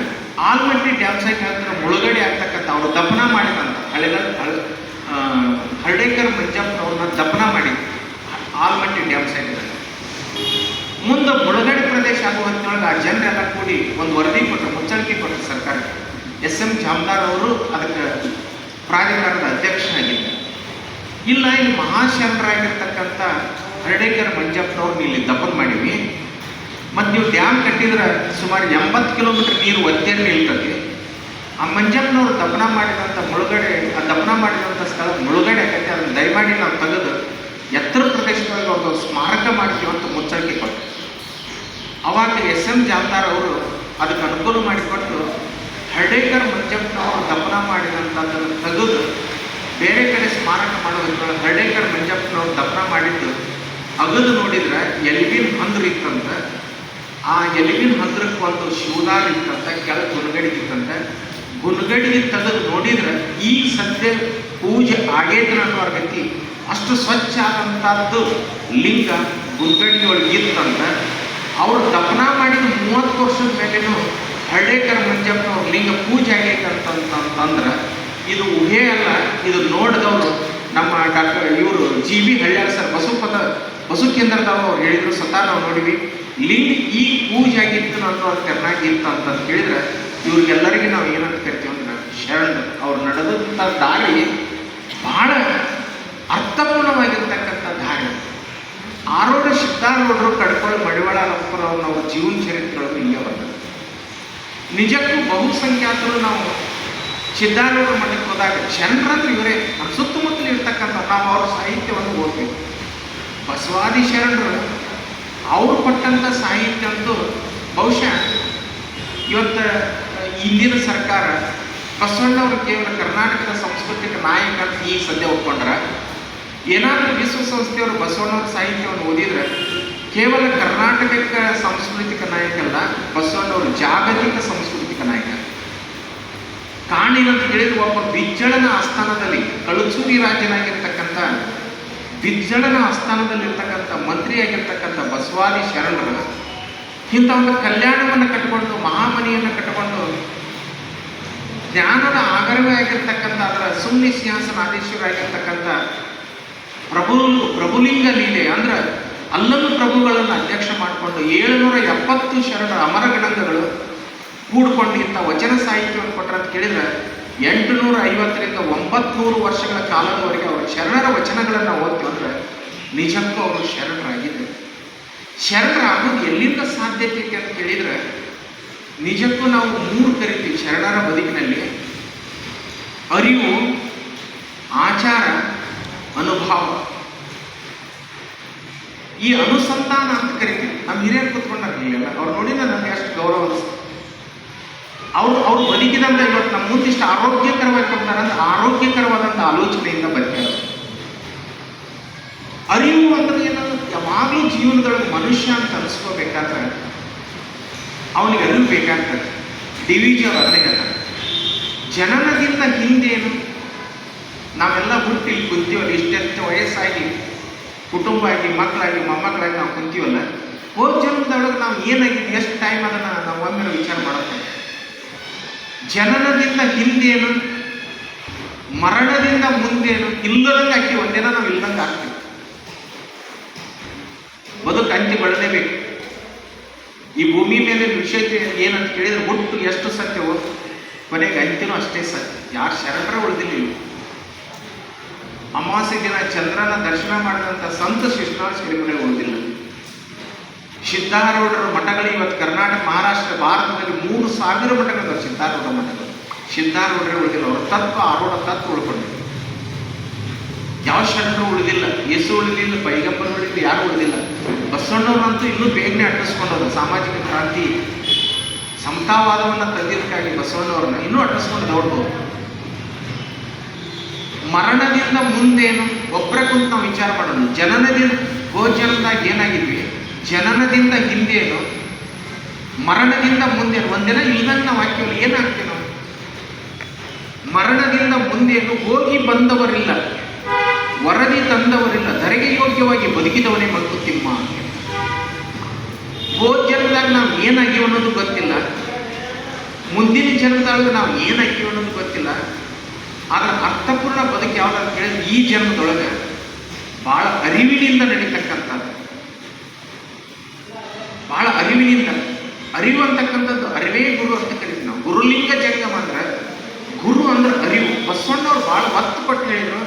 ಆಲ್ಮಟ್ಟಿ ಡ್ಯಾಮ್ ಸೈಟ್ ಹತ್ತಿರ ಮುಳುಗಡೆ ಆಗ್ತಕ್ಕಂಥ ಅವರು ದಫನ ಮಾಡಿದಂಥ ಹರ್ಡೇಕರ್ ಮಂಜಪ್ಪನವ್ರನ್ನ ದಫನ ಮಾಡಿದ್ರು ಆಲ್ಮಟ್ಟಿ ಡ್ಯಾಮ್ ಸೈಟ್ನಲ್ಲಿ. ಮುಂದೆ ಮುಳುಗಡೆ ಪ್ರದೇಶ ಆಗುವ ಹೊತ್ತಿನೊಳಗೆ ಆ ಜನರೆಲ್ಲ ಕೂಡಿ ಒಂದು ವರದಿ ಕೊಟ್ಟರು, ಮುಚ್ಚಳಿಕೆ ಕೊಟ್ಟರು ಸರ್ಕಾರ. SM ಜಾಮದಾರ್ ಅವರು ಅದಕ್ಕೆ ಪ್ರಾಧಿಕಾರದ ಅಧ್ಯಕ್ಷರಾಗಿದ್ದಾರೆ. ಇಲ್ಲ, ಇಲ್ಲಿ ಮಹಾಶರಣರಾಗಿರ್ತಕ್ಕಂಥ ಹರ್ಡೇಕರ್ ಮಂಜಪ್ಪನವ್ರನ್ನ ಇಲ್ಲಿ ದಫನ್ ಮಾಡಿವಿ, ಮತ್ತು ನೀವು ಡ್ಯಾಮ್ ಕಟ್ಟಿದ್ರೆ ಸುಮಾರು 80 ಕಿಲೋಮೀಟರ್ ನೀರು ಒತ್ತೇರಿ ನಿಲ್ತದೆ. ಆ ಮಂಜಪ್ಪನವ್ರು ದಫನ ಮಾಡಿದಂಥ ಮುಳುಗಡೆ, ಆ ದಫನ ಮಾಡಿದಂಥ ಸ್ಥಳ ಮುಳುಗಡೆ ಆಗತ್ತೆ, ಅದನ್ನು ದಯಮಾಡಿ ನಾವು ತೆಗೆದು ಎತ್ತರ ಪ್ರದೇಶದೊಳಗೆ ಅವ್ರದ್ದು ಸ್ಮಾರಕ ಮಾಡ್ತೀವಿ ಅಂತ ಮುಚ್ಚಳಿಕೆ ಕೊಟ್ಟರು. ಅವಾಗ SM ಜಾಮದಾರ್ ಅವರು ಅದಕ್ಕೆ ಅನುಕೂಲ ಮಾಡಿಕೊಟ್ಟು ಹರ್ಡೇಕರ್ ಮಂಜಪ್ಪನವರು ದಫನ ಮಾಡಿದಂಥದ್ದನ್ನು ತೆಗೆದು ಬೇರೆ ಕಡೆ ಸ್ಮಾರಕ ಮಾಡೋದ್ರೊಳಗೆ ಹರ್ಡೇಕರ್ ಮಂಜಪ್ಪನವ್ರು ದಫನ ಮಾಡಿದ್ದು ಅಗದು ನೋಡಿದ್ರೆ ಎಲ್ವಿನ್ ಹಂದ್ರ ಇತ್ತಂತ. ಆ ಎಲ್ವಿನ್ ಹಂದ್ರಕ್ಕೆ ಒಂದು ಶಿವದಾರ್ ಇತ್ತಂತ, ಕೆಳಗೆ ಗುನ್ಗಡಿಗೆ ಇತ್ತಂತ. ಗುನ್ಗಡಿಗೆ ತೆಗೆದು ನೋಡಿದ್ರೆ ಈಗ ಸದ್ಯ ಪೂಜೆ ಆಗೇದ್ರ ಅನ್ನೋ ಗತಿ ಅಷ್ಟು ಸ್ವಚ್ಛ ಆದಂಥದ್ದು ಲಿಂಗ ಗುನ್ಗಡಿಗೆ ಒಳಗೆ ಇತ್ತಂತ. ಅವರು ದಫನ ಮಾಡಿದ 30 ವರ್ಷದ ಮೇಲೇನು ಹರ್ಡೇಕರ್ ಮಂಜಪ್ಪನವ್ರ ಲಿಂಗ ಪೂಜೆ ಆಗೈತೆ ಅಂತಂದ್ರೆ ಇದು ಊಹೆ ಅಲ್ಲ. ಇದು ನೋಡಿದವರು ನಮ್ಮ ಡಾಕ್ಟರ್ ಇವರು GB ಹಳ್ಯಾರ್ ಸರ್ ಬಸು ಕೇಂದ್ರದವರು ಅವ್ರು ಹೇಳಿದ್ರು, ಸ್ವತಃ ನಾವು ನೋಡಿವಿ. ಲಿಂಗ ಈ ಪೂಜೆ ಆಗಿತ್ತು ಅನ್ನೋರು ಕರ್ನಾಟಕ ಇತ್ತು ಅಂತ ಹೇಳಿದ್ರೆ ಇವ್ರಿಗೆಲ್ಲರಿಗೆ ನಾವು ಏನಂತ ಕರಿತೀವಿ ಅಂದ್ರೆ ಶರಣರು. ಅವ್ರು ನಡೆದಂಥ ದಾರಿ ಬಹಳ ಅರ್ಥಪೂರ್ಣವಾಗಿರ್ತಕ್ಕಂಥ ದಾರಿ. ಆರೋಢ ಸಿದ್ಧಾರೂಢರು ಕಡ್ಕೊಳ್ಳಿ ಮಡಿವಾಳ ಅವ್ರ ಜೀವನ ಚರಿತ್ರೆಗಳು ಇಲ್ಲೇ ಬರ್ತದೆ. ನಿಜಕ್ಕೂ ಬಹುಸಂಖ್ಯಾತರು ನಾವು ಸಿದ್ಧಾರೂಢರ ಮಠಕ್ಕೆ ಹೋದಾಗ ಶರಣರಂದ್ರೆ ಇವರೇ ನಮ್ಮ ಸುತ್ತಮುತ್ತಲು ಇರ್ತಕ್ಕಂಥ ನಾವು ಅವ್ರ ಸಾಹಿತ್ಯವನ್ನು ಓದ್ತೀವಿ. ಬಸವಾದಿ ಶರಣರು ಅವರು ಕೊಟ್ಟಂಥ ಸಾಹಿತ್ಯ ಅಂತೂ ಬಹುಶಃ ಇವತ್ತು ಇಂದಿನ ಸರ್ಕಾರ ಬಸವಣ್ಣವರು ಕೇವಲ ಕರ್ನಾಟಕದ ಸಾಂಸ್ಕೃತಿಕ ನಾಯಕ ಅಂತ ಈಗ ಸದ್ಯ ಒಪ್ಕೊಂಡ್ರೆ, ಏನಾದರೂ ವಿಶ್ವಸಂಸ್ಥೆಯವರು ಬಸವಣ್ಣವ್ರ ಸಾಹಿತ್ಯವನ್ನು ಓದಿದ್ರೆ ಕೇವಲ ಕರ್ನಾಟಕಕ್ಕೆ ಸಾಂಸ್ಕೃತಿಕ ನಾಯಕ ಅಲ್ಲ, ಬಸವಣ್ಣವರು ಜಾಗತಿಕ ಸಾಂಸ್ಕೃತಿಕ ನಾಯಕ. ಕಾಣಿನಂತ ಹೇಳಿದ್ರೆ ಒಬ್ಬ ಬಿಜ್ಜಳನ ಆಸ್ಥಾನದಲ್ಲಿ ಕಳುಚೂರಿ ರಾಜ್ಯನಾಗಿರ್ತಕ್ಕಂಥ ಬಿಜ್ಜಳನ ಆಸ್ಥಾನದಲ್ಲಿರ್ತಕ್ಕಂಥ ಮಂತ್ರಿಯಾಗಿರ್ತಕ್ಕಂಥ ಬಸವಾದಿ ಶರಣರು ಇಂಥ ಒಂದು ಕಲ್ಯಾಣವನ್ನು ಕಟ್ಟಿಕೊಂಡು ಮಹಾಮನಿಯನ್ನು ಕಟ್ಟಿಕೊಂಡು ಜ್ಞಾನದ ಆಗರವೇ ಆಗಿರ್ತಕ್ಕಂಥ ಅದರ ಸುಮ್ನಿ ಸಿಂಹಾಸನಾಧೀಶ್ವರಾಗಿರ್ತಕ್ಕಂಥ ಪ್ರಭುಲಿಂಗ ಲೀಲೆ ಅಂದ್ರೆ ಅಲ್ಲನ್ನು ಪ್ರಭುಗಳನ್ನು ಅಧ್ಯಕ್ಷ ಮಾಡಿಕೊಂಡು 770 ಶರಣರ ಅಮರಗಣಂಗಗಳು ಕೂಡ್ಕೊಂಡು ಇಂಥ ವಚನ ಸಾಹಿತ್ಯವನ್ನು ಕೊಟ್ಟರೆ ಅಂತ ಕೇಳಿದ್ರೆ 850ರಿಂದ 900 ವರ್ಷಗಳ ಕಾಲದವರೆಗೆ ಅವರು ಶರಣರ ವಚನಗಳನ್ನು ಓದ್ತೀವಿ ಅಂದ್ರೆ ನಿಜಕ್ಕೂ ಅವರು ಶರಣರಾಗಿದ್ದರು. ಶರಣರಾಗೋದು ಎಲ್ಲಿಂದ ಸಾಧ್ಯತೆ ಐತೆ ಅಂತ ಕೇಳಿದ್ರೆ ನಿಜಕ್ಕೂ ನಾವು 3 ಕರಿತೀವಿ ಶರಣರ ಬದುಕಿನಲ್ಲಿ: ಅರಿವು, ಆಚಾರ, ಅನುಭವ. ಈ ಅನುಸಂಧಾನ ಅಂತ ಕರಿತೀವಿ. ನಮ್ಮ ಹಿರಿಯರು ಕೂತ್ಕೊಂಡಾರಲ್ಲ, ಅವ್ರು ನೋಡಿ ನನಗೆ ಅಷ್ಟು ಗೌರವ ಅನಿಸ್ತು. ಅವ್ರು ಬದುಕಿದಂಥ ಇವತ್ತು ನಮ್ಮ ಮುಂದಿಷ್ಟು ಆರೋಗ್ಯಕರವಾಗಿ ಕೊಡ್ತಾರಂದ್ರೆ ಆರೋಗ್ಯಕರವಾದಂಥ ಆಲೋಚನೆಯಿಂದ ಬರ್ತಾರೆ. ಅರಿವು ಅಂದ್ರೆ ಏನಂದ್ರೆ ಯಾವಾಗಲೂ ಜೀವನದೊಳಗೆ ಮನುಷ್ಯ ಅಂತ ಅನಿಸ್ಕೋಬೇಕಾದ್ರೆ ಅವನಿಗೆ ಅರಿವು ಬೇಕಾಗ್ತದೆ. DVG ಅವರು ಅದನ್ನೇ ಹೇಳ್ತಾರೆ, ಜನನದಿಂದ ಹಿಂದೇನು ನಾವೆಲ್ಲ ಹುಟ್ಟಿ ಇಲ್ಲಿ ಕುಂತೀವಲ್ಲ, ಇಷ್ಟೆಷ್ಟು ವಯಸ್ಸಾಗಿ ಕುಟುಂಬ ಆಗಿ ಮಕ್ಕಳಾಗಿ ಮೊಮ್ಮಕ್ಕಳಾಗಿ ನಾವು ಕುಂತೀವಲ್ಲ, ಹೋದ ಜನ್ಮದೊಳಗೆ ನಾವು ಏನಾಗಿದ್ವಿ, ಎಷ್ಟು ಟೈಮ್ ಅದನ್ನು ನಾವು ಒಮ್ಮೆ ವಿಚಾರ ಮಾಡುತ್ತೇವೆ. ಜನನದಿಂದ ಹಿಂದೇನು, ಮರಣದಿಂದ ಮುಂದೇನು, ಇಲ್ಲದಂಗೆ ಆಗ್ತೀವಿ. ಒಂದೇನ ನಾವು ಇಲ್ಲದಂಗೆ ಆಗ್ತೀವಿ. ಬದುಕು ಅಂತ್ಯಗೊಳ್ಳಲೇಬೇಕು. ಈ ಭೂಮಿ ಮೇಲೆ ವಿಷಯ ಏನಂತ ಕೇಳಿದ್ರೆ ಹುಟ್ಟು ಎಷ್ಟು ಸತ್ಯವೋ ಕೊನೆಗೆ ಅಂತ್ಯನೂ ಅಷ್ಟೇ ಸತ್ಯ. ಯಾರು ಶರಣರ ಉಳಿದಿಲ್ಲ. ಅಮಾವಾಸ್ಯೆ ದಿನ ಚಂದ್ರನ ದರ್ಶನ ಮಾಡಿದಂಥ ಸಂತ ಶಿಷ್ಣಾಳ ಶ್ರೀಗಳು ಉಳಿದಿಲ್ಲ. ಸಿದ್ಧಾರೂಢರ ಮಠಗಳು ಇವತ್ತು ಕರ್ನಾಟಕ, ಮಹಾರಾಷ್ಟ್ರ, ಭಾರತದಲ್ಲಿ 3000 ಮಠಗಳು ಸಿದ್ಧಾರೂಢ ಮಠಗಳು. ಸಿದ್ಧಾರೂಢರೇ ಉಳಿದಿಲ್ಲ. ಅವರ ತತ್ವ, ಆರೋಢ ತತ್ವ ಉಳ್ಕೊಂಡಿಲ್ಲ. ಯಾವ ಶರಣರು ಉಳಿದಿಲ್ಲ. ಯೇಸು ಉಳಿದಿಲ್ಲ, ಪೈಗಂಬರ್ ಉಳಿದಿಲ್ಲ, ಯಾರು ಉಳಿದಿಲ್ಲ. ಬಸವಣ್ಣವ್ರಂತೂ ಇನ್ನೂ ಬೇಗನೆ ಅಟ್ಟಿಸ್ಕೊಂಡವ್ರು. ಸಾಮಾಜಿಕ ಕ್ರಾಂತಿ ಸಮತಾವಾದವನ್ನು ತಂದಿದ್ದಕ್ಕಾಗಿ ಬಸವಣ್ಣವ್ರನ್ನ ಇನ್ನೂ ಅಟ್ಟಿಸ್ಕೊಂಡು ದೌಡ್ಬೋದು. ಮರಣದಿಂದ ಮುಂದೇನು ಒಬ್ಬರ ಕುಂತು ನಾವು ವಿಚಾರ ಮಾಡೋಣ. ಜನನದಿಂದ ಗೋಚರದಾಗ ಏನಾಗಿದ್ವಿ, ಜನನದಿಂದ ಹಿಂದೇನು, ಮರಣದಿಂದ ಮುಂದೇನು. ಒಂದಿನ ಇಲ್ದಂಗೆ ನಾವು ಹಾಕಿವಲ್ಲ, ಏನಾಗ್ತೀವಿ ನಾವು? ಮರಣದಿಂದ ಮುಂದೇನು, ಹೋಗಿ ಬಂದವರಿಲ್ಲ, ವರದಿ ತಂದವರಿಲ್ಲ, ಧರೆಗೆ ಯೋಗ್ಯವಾಗಿ ಬದುಕಿದವನೇ ಮಂಕುತಿಮ್ಮ. ಹೋದ ಜನ್ಮದಾಗ ನಾವು ಏನಾಗಿವ ಅನ್ನೋದು ಗೊತ್ತಿಲ್ಲ, ಮುಂದಿನ ಜನ್ಮದಾಗ ನಾವು ಏನಾಗಿವ ಅನ್ನೋದು ಗೊತ್ತಿಲ್ಲ. ಆದ್ರೆ ಅರ್ಥಪೂರ್ಣ ಬದುಕು ಯಾವ್ದಂತ ಕೇಳಿದ್ರೆ ಈ ಜನ್ಮದೊಳಗೆ ಬಹಳ ಅರಿವಿನಿಂದ ನಡೀತಕ್ಕಂಥದ್ದು. ಬಹಳ ಅರಿವಿನಿಂದ. ಅರಿವು ಅಂತಕ್ಕಂಥದ್ದು ಅರಿವೇ ಗುರು ಅಂತ ಕರಿತೀವಿ ನಾವು. ಗುರುಲಿಂಗ ಜಂಗಮ ಅಂದ್ರೆ ಗುರು ಅಂದ್ರೆ ಅರಿವು. ಬಸವಣ್ಣವ್ರು ಭಾಳ ಒತ್ತು ಕೊಟ್ಟು ಹೇಳಿದ್ರು,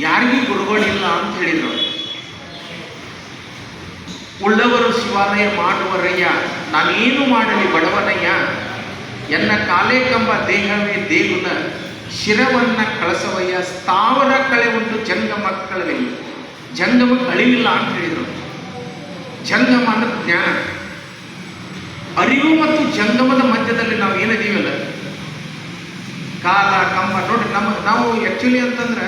ಯಾರಿಗೂ ಗುರುಗಳಿಲ್ಲ ಅಂತ ಹೇಳಿದ್ರು. ಉಳ್ಳವರು ಶಿವಾಲಯ ಮಾಡುವರಯ್ಯ, ನಾನೇನು ಮಾಡಲಿ ಬಡವನಯ್ಯ, ಎನ್ನ ಕಾಲೇ ಕಂಬ ದೇಹವೇ ದೇಗುಲ, ಶಿರವನ್ನ ಕಳಸವಯ್ಯ, ಸ್ಥಾವರ ಕಳೆ ಉಂಟು ಜಂಗಮ ಕಳವಿಲ್ಲ. ಜಂಗಮ ಅಳಿವಿಲ್ಲ ಅಂತ ಹೇಳಿದರು. ಜಂಗಮ ಅಂದ್ರೆ ಜ್ಞಾನ. ಅರಿವು ಮತ್ತು ಜಂಗಮದ ಮಧ್ಯದಲ್ಲಿ ನಾವು ಏನದೀವಲ್ಲ, ಕಾಲ ಕಂಬ ನೋಡ್ರಿ. ನಾವು ಆ್ಯಕ್ಚುಲಿ ಅಂತಂದ್ರೆ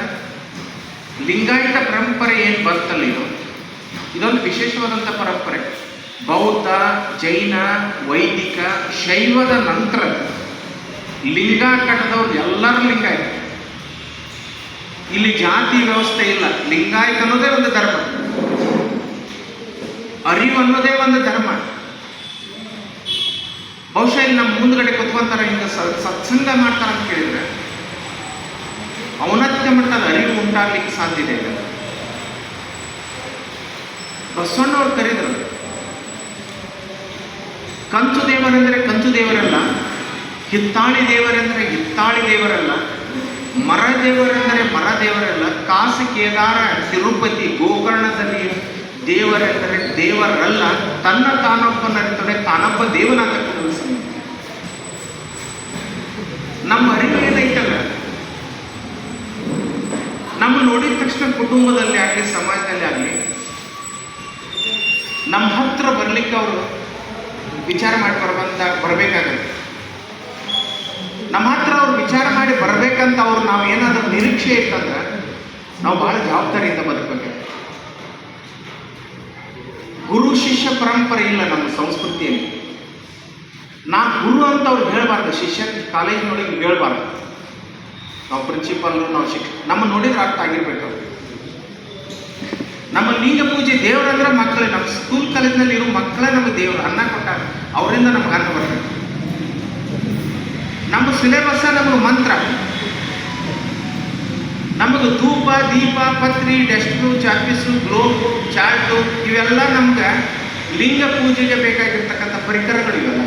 ಲಿಂಗಾಯತ ಪರಂಪರೆ ಏನು ಬರ್ತಲ್ಲ, ಇದೊಂದು ವಿಶೇಷವಾದಂಥ ಪರಂಪರೆ. ಬೌದ್ಧ, ಜೈನ, ವೈದಿಕ, ಶೈವದ ನಂತರ ಲಿಂಗ ಕಟ್ಟದವ್ರು ಎಲ್ಲರೂ ಲಿಂಗಾಯತ. ಇಲ್ಲಿ ಜಾತಿ ವ್ಯವಸ್ಥೆ ಇಲ್ಲ. ಲಿಂಗಾಯತ ಅನ್ನೋದೇ ಒಂದು ಧರ್ಮ, ಅರಿವು ಅನ್ನೋದೇ ಒಂದು ಧರ್ಮ. ಬಹುಶಃ ಇಲ್ಲಿ ನಮ್ಮ ಮುಂದ್ಗಡೆ ಕುತ್ಕೊಂತಾರ, ಹಿಂಗೆ ಸತ್ಸಂಗ ಮಾಡ್ತಾರ ಅಂತ ಕೇಳಿದ್ರೆ ಔನ್ನತ್ಯ ಮಟ್ಟದ ಅರಿವು ಉಂಟಾಗ್ಲಿಕ್ಕೆ ಸಾಧ್ಯತೆ ಇದೆ. ಬಸವಣ್ಣವ್ರು ಕರೆದ್ರು, ಕಂಚು ದೇವರೆಂದರೆ ಕಂಚು ದೇವರಲ್ಲ, ಹಿತ್ತಾಳಿ ದೇವರೆಂದರೆ ಹಿತ್ತಾಳಿ ದೇವರಲ್ಲ, ಮರ ದೇವರೆಂದರೆ ಮರ ದೇವರಲ್ಲ, ಕಾಶಿ, ಕೇದಾರ, ತಿರುಪತಿ, ಗೋಕರ್ಣದಲ್ಲಿ ದೇವರೆಂದರೆ ದೇವರಲ್ಲ, ತನ್ನ ತಾನೊಬ್ಬನರಿತೊಡೆ ತಾನೊಬ್ಬ ದೇವನಾಗ ಕಲಿಸಿ. ನಮ್ಮ ಅರಿವು ಏನೈತಲ್ಲ, ನಮ್ಮ ನೋಡಿದ ತಕ್ಷಣ ಕುಟುಂಬದಲ್ಲಿ ಆಗಲಿ ಸಮಾಜದಲ್ಲಿ ಆಗಲಿ ನಮ್ಮ ಹತ್ರ ಬರ್ಲಿಕ್ಕೆ ಅವರು ವಿಚಾರ ಮಾಡಿ ಬರಬೇಕಾಗತ್ತೆ. ನಮ್ಮ ಹತ್ರ ಅವ್ರು ವಿಚಾರ ಮಾಡಿ ಬರ್ಬೇಕಂತ ನಾವು ಏನಾದರೂ ನಿರೀಕ್ಷೆ ಇತ್ತಂದ್ರೆ ನಾವು ಬಹಳ ಜವಾಬ್ದಾರಿಯಿಂದ ಬದುಕಬೇಕು. ಗುರು ಶಿಷ್ಯ ಪರಂಪರೆ ಇಲ್ಲ ನಮ್ಮ ಸಂಸ್ಕೃತಿಯಲ್ಲಿ. ನಾ ಗುರು ಅಂತ ಅವ್ರು ಹೇಳಬಾರ್ದು, ಶಿಷ್ಯ ಕಾಲೇಜಿನೊಳಗೆ ಹೇಳಬಾರ್ದು. ನಾವು ಪ್ರಿನ್ಸಿಪಾಲ್ರು, ನಾವು ಶಿಕ್ಷಕ, ನಮ್ಮ ನೋಡಿದ್ರೆ ಅರ್ಥ ಆಗಿರ್ಬೇಕು. ನಮ್ಮ ಲಿಂಗ ಪೂಜೆ ದೇವರಂದ್ರೆ ಮಕ್ಕಳೇ, ನಮ್ಮ ಸ್ಕೂಲ್ ಕಾಲೇಜಿನಲ್ಲಿ ಇರೋ ಮಕ್ಕಳೇ ನಮಗೆ ದೇವರು. ಅನ್ನ ಕೊಟ್ಟಾಗ ಅವರಿಂದ ನಮ್ಗೆ ಅನ್ನ ಬರಬೇಕು. ನಮ್ಮ ಸಿಲೆಬಸ್ ನಮಗೆ ಮಂತ್ರ, ನಮಗೆ ಧೂಪ, ದೀಪ, ಪತ್ರಿ, ಡೆಸ್ಟು, ಚಾಪಿಸು, ಗ್ಲೋಬು, ಚಾರ್ಟು ಇವೆಲ್ಲ ನಮ್ಗೆ ಲಿಂಗ ಪೂಜೆಗೆ ಬೇಕಾಗಿರ್ತಕ್ಕಂಥ ಪರಿಕರಗಳು ಇವೆಲ್ಲ.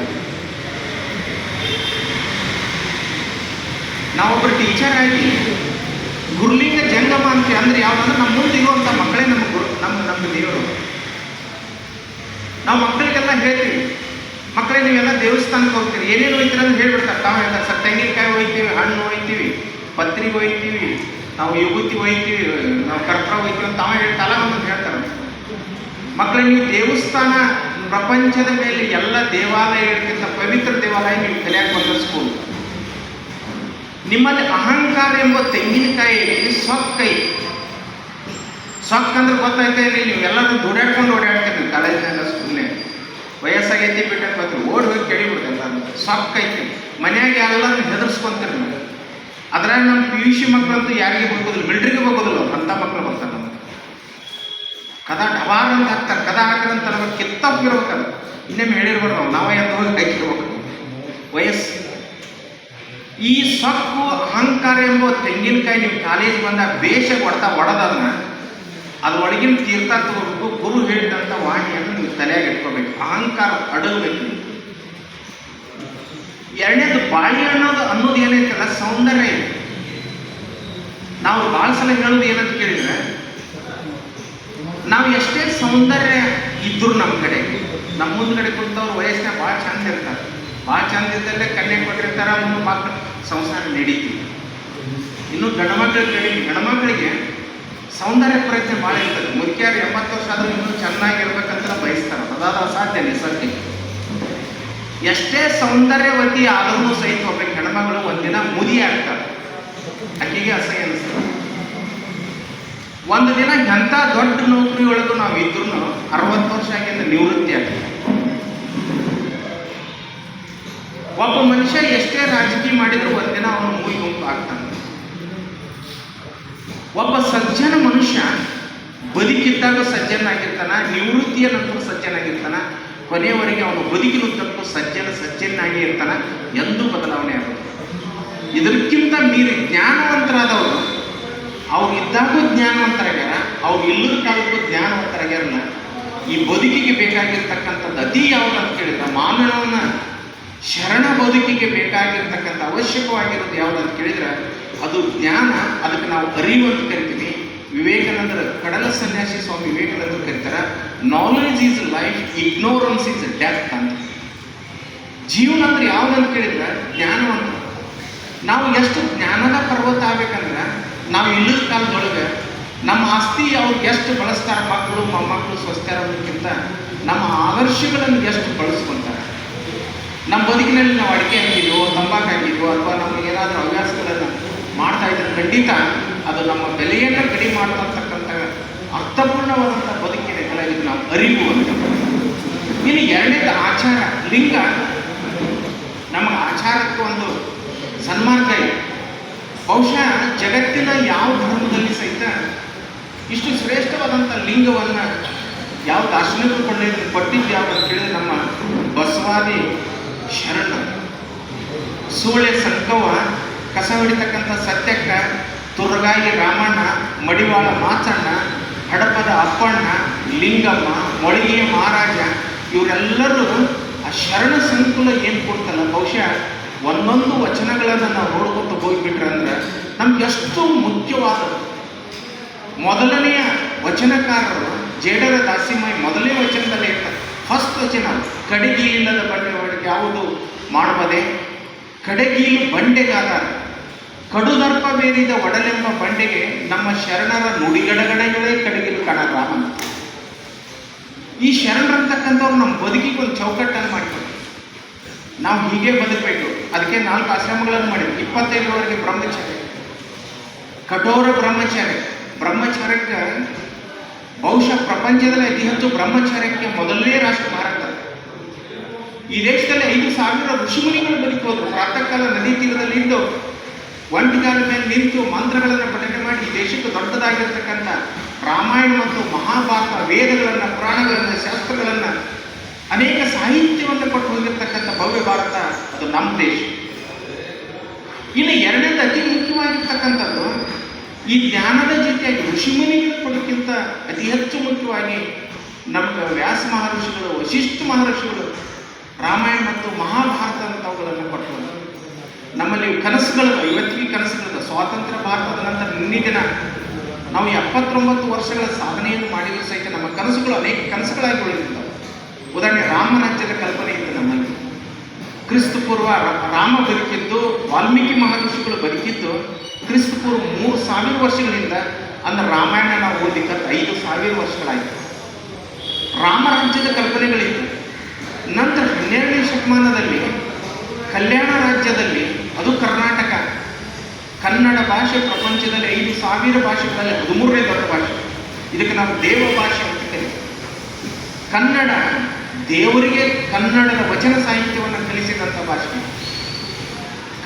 ನಾವೊಬ್ಬರು ಟೀಚರ್ ಆಗಿ ಗುರುಲಿಂಗ ಜಂಗಮ ಅಂತ ಅಂದ್ರೆ ಯಾವ್ದಂದ್ರೆ ನಮ್ಮ ಮುಂದೆ ಇರುವಂಥ ಮಕ್ಕಳೇ ನಮ್ಮ ಗುರು, ನಮ್ಮ ದೇವರು. ನಾವು ಮಕ್ಕಳಿಗೆಲ್ಲ ಹೇಳ್ತೀವಿ, ಮಕ್ಕಳೇ ನೀವೆಲ್ಲ ದೇವಸ್ಥಾನಕ್ಕೆ ಹೋಗ್ತೀರಿ, ಏನೇನು ಹೋಗ್ತೀರ ಅಂತ ಹೇಳ್ಬಿಡ್ತಾರೆ. ತಾವು ಹೇಳ್ತಾರೆ, ಸರ್ ತೆಂಗಿನಕಾಯಿ ಒಯ್ತೀವಿ, ಹಣ್ಣು ಒಯ್ತೀವಿ, ಪತ್ರಿ ಒಯ್ತೀವಿ, ನಾವು ವಿಭೂತಿ ಒಯ್ತೀವಿ, ನಾವು ಕರ್ಪೂರ ಒಯ್ತೀವಿ ಅಂತ ತಾವೇ ಹೇಳ್ತಾರ ಅಂತ ಹೇಳ್ತಾರೆ. ಮಕ್ಕಳೇ, ನೀವು ದೇವಸ್ಥಾನ ಪ್ರಪಂಚದ ಮೇಲೆ ಎಲ್ಲ ದೇವಾಲಯಗಳಿಗಿಂತ ಪವಿತ್ರ ದೇವಾಲಯ ನೀವು ಕಲಿಯಾಕೆ ಬಂದ ಸ್ಕೂಲ್. ನಿಮ್ಮಲ್ಲಿ ಅಹಂಕಾರ ಎಂಬ ತೆಂಗಿನಕಾಯಿ ಸೊಕ್ಕೈ. ಸೊಕ್ಕ ಅಂದ್ರೆ ಗೊತ್ತಾಯ್ತಾ ಇಲ್ಲ, ನೀವು ಎಲ್ಲರೂ ದುಡ್ಯಾಡ್ಕೊಂಡು ಓಡಾಡ್ತೀರಿ ಕಾಲೇಜಿನಾಗ, ಸ್ಕೂಲ್ನಾಗ. ವಯಸ್ಸಾಗೈತಿ ಬಿಟ್ಟಕ್ಕೆ ಬರ್ತೀವಿ, ಓಡಿ ಹೋಗಿ ಕೇಳಿಬಿಡ್ರಿ ಎಲ್ಲರೂ. ಸೊಕ್ಕೈತಿ ಮನ್ಯಾಗ ಎಲ್ಲರೂ ಹೆದರ್ಸ್ಕೊಂತೀರಿ ನೀವು. ಅದ್ರಾಗ ನಮ್ಮ PUC ಮಕ್ಕಳಂತೂ ಯಾರಿಗೆ ಹೋಗೋದಿಲ್ಲ, ಮಿಲ್ಟ್ರಿಗೆ ಹೋಗೋದಿಲ್ಲ, ಅಂಥ ಮಕ್ಕಳು ಬರ್ತಾರೆ. ನಮ್ಗೆ ಕದ ಡಬಾರ್ ಅಂತ ಹಾಕ್ತಾರೆ, ಕದ ಹಾಕದಂತ ನಮಗೆ ಕಿತ್ತಪ್ಪಿರ್ಬೇಕಲ್ಲ. ಇನ್ನೊಮ್ಮೆ ಹೇಳಿರ್ಬಾರ್ದು, ನಾವೇ ಎದ್ದು ಹೋಗಿ ಹಾಕಿರ್ಬೇಕು ವಯಸ್ಸು. ಈ ಸೊಕ್ಕು ಅಹಂಕಾರ ಎಂಬ ತೆಂಗಿನಕಾಯಿ ನೀವು ಕಾಲೇಜ್ ಬಂದಾಗ ಬೇಷ ಒಡೆದದನ್ನ ಅದು ಒಳಗಿನ ತೀರ್ಥ ತಗೋಬೇಕು. ಗುರು ಹೇಳಿದಂಥ ವಾಣಿಯನ್ನು ನೀವು ತಲೆಯಾಗಿ ಇಟ್ಕೋಬೇಕು. ಅಹಂಕಾರ ಅಡಗಬೇಕು. ಎರಡನೇದು ಬಾಳಿ ಅನ್ನೋದು ಏನೈತಲ್ಲ, ಸೌಂದರ್ಯ ಇದೆ. ನಾವು ಭಾಳ ಸಲ ಹೇಳೋದು ಏನಂತ ಕೇಳಿದ್ರೆ, ನಾವು ಎಷ್ಟೇ ಸೌಂದರ್ಯ ಇದ್ರು ನಮ್ಮ ಕಡೆ, ನಮ್ಮ ಮುಂದ್ಗಡೆ ಕುಂತವ್ರು ವಯಸ್ಸಿನಾಗ ಭಾಳ ಚಂದ ಇರ್ತಾರೆ. ಭಾಳ ಚಂದ ಇದ್ದಲ್ಲೇ ಕನ್ಯೆ ಕೊಟ್ಟಿರ್ತಾರೆ, ಮುಂದೆ ಮಕ್ಕಳು ಸಂಸಾರ ನಡೀತೀವಿ. ಇನ್ನು ಗಂಡ್ಮಕ್ಳಿಗೆ ಸೌಂದರ್ಯ ಪ್ರಯತ್ನ ಭಾಳ ಇರ್ತದೆ. ಮುಖ್ಯರು 80 ವರ್ಷ ಆದರೂ ಇನ್ನೂ ಚೆನ್ನಾಗಿರ್ಬೇಕಂತ ಬಯಸ್ತಾರೆ. ಅದಾದ ಅಸಾಧ್ಯ ಸತ್ಯ. ಎಷ್ಟೇ ಸೌಂದರ್ಯವತಿ ಆದರೂ ಸಹಿತ ಒಬ್ಬ ಹೆಣ್ಮಗಳು ಒಂದಿನ ಮುದಿ ಆಗ್ತಾರೆ, ಆಕೆಗೆ ಅಸಹ್ಯ ಅನಿಸ್ತದೆ. ಒಂದು ದಿನ ಎಂಥ ದೊಡ್ಡ ನೌಕರಿ ಒಳಗೂ ನಾವು ಇದ್ರೂ 60 ವರ್ಷ ಆಗಿಂದ ನಿವೃತ್ತಿ ಆಗ್ತದೆ. ಒಬ್ಬ ಮನುಷ್ಯ ಎಷ್ಟೇ ರಾಜಕೀಯ ಮಾಡಿದ್ರು ಒಂದಿನ ಅವನು ಮೂಲಿ ಗುಂಪು ಆಗ್ತಾನೆ. ಒಬ್ಬ ಸಜ್ಜನ ಮನುಷ್ಯ ಬದುಕಿದ್ದಾಗ ಸಜ್ಜನಾಗಿರ್ತಾನ, ನಿವೃತ್ತಿಯ ನಂತರ ಸಜ್ಜನಾಗಿರ್ತಾನ, ಕೊನೆಯವರೆಗೆ ಅವನು ಬದುಕಿನುದ್ದಕ್ಕೂ ಸಜ್ಜನಾಗಿ ಇರ್ತಾನ, ಎಂದೂ ಬದಲಾವಣೆ ಆಗುತ್ತೆ. ಇದಕ್ಕಿಂತ ಮೀರಿ ಜ್ಞಾನವಂತರಾದವರು ಅವ್ರು ಇದ್ದಾಗೂ ಜ್ಞಾನವಂತರಾಗ್ಯಾರ, ಅವ್ರು ಇಲ್ಲದ ಕಾಲಕ್ಕೂ ಜ್ಞಾನವಂತರಾಗ್ಯಾರಲ್ಲ. ಈ ಬದುಕಿಗೆ ಬೇಕಾಗಿರ್ತಕ್ಕಂಥದ್ದು ಅತಿ ಯಾವುದು ಅಂತ ಕೇಳಿದ್ರೆ, ಮಾನವನ ಶರಣ ಬದುಕಿಗೆ ಬೇಕಾಗಿರ್ತಕ್ಕಂಥ ಅವಶ್ಯಕವಾಗಿರೋದು ಯಾವುದು ಅಂತ ಕೇಳಿದ್ರೆ ಅದು ಜ್ಞಾನ. ಅದಕ್ಕೆ ನಾವು ಅರಿವು ಅಂತ ಕರಿತೀವಿ. ವಿವೇಕಾನಂದರ ಕಡಲ ಸನ್ಯಾಸಿ ಸ್ವಾಮಿ ವಿವೇಕಾನಂದರು ಕರೀತಾರೆ, knowledge is life, ignorance is death ಅಂತ. ಜೀವನ ಅಂದ್ರೆ ಯಾವುದಂತ ಕೇಳಿದ್ರೆ ಜ್ಞಾನವಂತ. ನಾವು ಎಷ್ಟು ಜ್ಞಾನದ ಪರ್ವತ ಆಗ್ಬೇಕಂದ್ರೆ, ನಾವು ಇಲ್ಲದ ಕಾಲದೊಳಗೆ ನಮ್ಮ ಆಸ್ತಿ ಅವ್ರಿಗೆ ಎಷ್ಟು ಬಳಸ್ತಾರೆ, ಮಕ್ಕಳು ಮೊಮ್ಮಕ್ಕಳು ಸ್ವಸ್ಥರ ಅನ್ನೋದಕ್ಕಿಂತ ನಮ್ಮ ಆದರ್ಶಗಳನ್ನು ಎಷ್ಟು ಬಳಸ್ಕೊಂತಾರೆ. ನಮ್ಮ ಬದುಕಿನಲ್ಲಿ ನಾವು ಅಡಿಕೆ ಹಾಕಿದ್ವೋ, ತಂಬಾಕು ಹಾಕಿದ್ವೋ, ಅಥವಾ ನಮ್ಗೆ ಏನಾದರೂ ಹವ್ಯಾಸ ಮಾಡ್ತಾ ಇದ್ರೆ ಖಂಡಿತ ಅದು ನಮ್ಮ ಬೆಲೆಯನ್ನು ಕಡಿಮೆ ಮಾಡ್ತಕ್ಕಂಥ ಅರ್ಥಪೂರ್ಣವಾದಂಥ ಬದುಕಿನ ಇದಕ್ಕೆ ನಾವು ಅರಿವು ಅಂತ. ಇನ್ನು ಎರಡನೇದು ಆಚಾರ, ಲಿಂಗ. ನಮಗೆ ಆಚಾರಕ್ಕೆ ಒಂದು ಸನ್ಮಾರ್ಗ ಇದೆ. ಬಹುಶಃ ಜಗತ್ತಿನ ಯಾವ ಧರ್ಮದಲ್ಲಿ ಸಹಿತ ಇಷ್ಟು ಶ್ರೇಷ್ಠವಾದಂಥ ಲಿಂಗವನ್ನು ಯಾವ ದಾರ್ಶನಿಕರು ಕೊಟ್ಟಿದ್ದು ಯಾವ ಅಂತ ಕೇಳಿದ್ರೆ ನಮ್ಮ ಬಸವಾದಿ ಶರಣ. ಸೂಳೆ ಸಂಕವ, ಕಸ ಹೊಡಿತಕ್ಕಂಥ ಸತ್ಯಕ್ಕ, ತುರ್ಗಾಯಿ ರಾಮಣ್ಣ, ಮಡಿವಾಳ ಮಾಚಣ್ಣ, ಹಡಪದ ಅಪ್ಪಣ್ಣ, ಲಿಂಗಮ್ಮ, ಮೊಳಗಿಯ ಮಹಾರಾಜ, ಇವರೆಲ್ಲರೂ ಆ ಶರಣ ಸಂಕುಲ ಏನು ಕೊಡ್ತಲ್ಲ, ಬಹುಶಃ ಒಂದೊಂದು ವಚನಗಳನ್ನು ನಾವು ನೋಡ್ಕೊತ ಹೋಗಿಬಿಟ್ರೆ ಅಂದ್ರೆ ನಮ್ಗೆ ಎಷ್ಟು ಮುಖ್ಯವಾದದ್ದು. ಮೊದಲನೆಯ ವಚನಕಾರರು ಜೇಡರ ದಾಸಿಮೈ ಮೊದಲನೇ ವಚನದಲ್ಲೇ ಇರ್ತಾರೆ. ಫಸ್ಟ್ ವಚನ, ಕಡೆಗೀಲಿಲ್ಲದ ಬಂಡೆ ಒಳಗೆ ಯಾವುದು ಮಾಡಬದೆ, ಕಡೆಗೀಲು ಬಂಡೆಗಾದಾರ, ಕಡುದರ್ಪ ಬೇರಿದ ಒಡಲೆಂಬ ಬಂಡೆಗೆ ನಮ್ಮ ಶರಣರ ನುಡಿಗಡಗಡೆಗಳೇ ಕಡೆಗೀಲು ಕಾಣ ರಾಮನ. ಈ ಶರಣರಂತಕ್ಕಂಥವ್ರು ನಮ್ಮ ಬದುಕಿಗೆ ಒಂದು ಚೌಕಟ್ಟನ್ನು ಮಾಡಿಕೊಂಡು ನಾವು ಹೀಗೆ ಬದುಕಬೇಕು. ಅದಕ್ಕೆ 4 ಆಶ್ರಮಗಳನ್ನು ಮಾಡಿದ್ವಿ. 25ರವರೆಗೆ ಬ್ರಹ್ಮಚಾರ್ಯ, ಕಠೋರ ಬ್ರಹ್ಮಚಾರ್ಯ. ಬ್ರಹ್ಮಚಾರ್ಯಕ್ಕೆ ಬಹುಶಃ ಪ್ರಪಂಚದಲ್ಲಿ ಅತಿ ಹೆಚ್ಚು ಬ್ರಹ್ಮಚಾರ್ಯಕ್ಕೆ ಮೊದಲನೇ ರಾಷ್ಟ್ರ ಭಾರತ. ಈ ದೇಶದಲ್ಲಿ 5,000 ಋಷಿಮುನಿಗಳು ಬದುಕೋದ್ರು. ಪ್ರಾತಃ ಕಾಲ ನದಿ ತೀರದಲ್ಲಿ ಇದ್ದು ಒಂಟಿಗಾಲ ಮೇಲೆ ನಿಂತು ಮಂತ್ರಗಳನ್ನು ಪಠನೆ ಮಾಡಿ ಈ ದೇಶಕ್ಕೆ ದೊಡ್ಡದಾಗಿರ್ತಕ್ಕಂಥ ರಾಮಾಯಣ ಮತ್ತು ಮಹಾಭಾರತ, ವೇದಗಳನ್ನು, ಪುರಾಣಗಳನ್ನು, ಶಾಸ್ತ್ರಗಳನ್ನು, ಅನೇಕ ಸಾಹಿತ್ಯವನ್ನು ಕೊಟ್ಟು ಹೋಗಿರ್ತಕ್ಕಂಥ ಭವ್ಯ ಭಾರತ ಅದು ನಮ್ಮ ದೇಶ. ಇನ್ನು ಎರಡನೇದು ಅತಿ ಮುಖ್ಯವಾಗಿರ್ತಕ್ಕಂಥದ್ದು, ಈ ಜ್ಞಾನದ ಜೊತೆಯಾಗಿ ಋಷಿಮುನಿಗಳು ಕೊಡೋಕ್ಕಿಂತ ಅತಿ ಹೆಚ್ಚು ಮುಖ್ಯವಾಗಿ ನಮ್ಗೆ ವ್ಯಾಸ ಮಹರ್ಷಿಗಳು, ವಶಿಷ್ಠ ಮಹರ್ಷಿಗಳು ರಾಮಾಯಣ ಮತ್ತು ಮಹಾಭಾರತ ಅಂತವುಗಳನ್ನು ಕೊಟ್ಟು ನಮ್ಮಲ್ಲಿ ಕನಸುಗಳು, ಇವತ್ತಿಗೆ ಕನಸುಗಳು. ಸ್ವಾತಂತ್ರ್ಯ ಭಾರತದ ನಂತರ ನಿನ್ನೆ ದಿನ ನಾವು 79 ವರ್ಷಗಳ ಸಾಧನೆಯನ್ನು ಮಾಡಿದರೂ ಸಹಿತ ನಮ್ಮ ಕನಸುಗಳು ಅನೇಕ ಕನಸುಗಳಾಗಿ ಉಳಿದಿದ್ದಾವೆ. ಉದಾಹರಣೆ, ರಾಮರಾಜ್ಯದ ಕಲ್ಪನೆ ಇತ್ತು ನಮ್ಮಲ್ಲಿ. ಕ್ರಿಸ್ತಪೂರ್ವ ರಾಮ ಬದುಕಿದ್ದು, ವಾಲ್ಮೀಕಿ ಮಹರ್ಷಿಗಳು ಬದುಕಿದ್ದು ಕ್ರಿಸ್ತಪೂರ್ವ 3000 ವರ್ಷಗಳಿಂದ. ಅಂದ್ರೆ ರಾಮಾಯಣ ನಾವು ಓದಿಕ್ಕೆ 5000 ವರ್ಷಗಳಾಯಿತು. ರಾಮರಾಜ್ಯದ ಕಲ್ಪನೆಗಳಿತ್ತು. ನಂತರ 12ನೇ ಶತಮಾನದಲ್ಲಿ ಕಲ್ಯಾಣ ರಾಜ್ಯದಲ್ಲಿ, ಅದು ಕರ್ನಾಟಕ, ಕನ್ನಡ ಭಾಷೆ ಪ್ರಪಂಚದಲ್ಲಿ 5,000 ಭಾಷೆಗಳಲ್ಲಿ 13ನೇ ದೊಡ್ಡ ಭಾಷೆ. ಇದಕ್ಕೆ ನಾವು ದೇವ ಭಾಷೆ ಅಂತ ಕರೀತೀವಿ. ಕನ್ನಡ ದೇವರಿಗೆ ಕನ್ನಡದ ವಚನ ಸಾಹಿತ್ಯವನ್ನು ಕಲಿಸಿದಂಥ ಭಾಷೆ.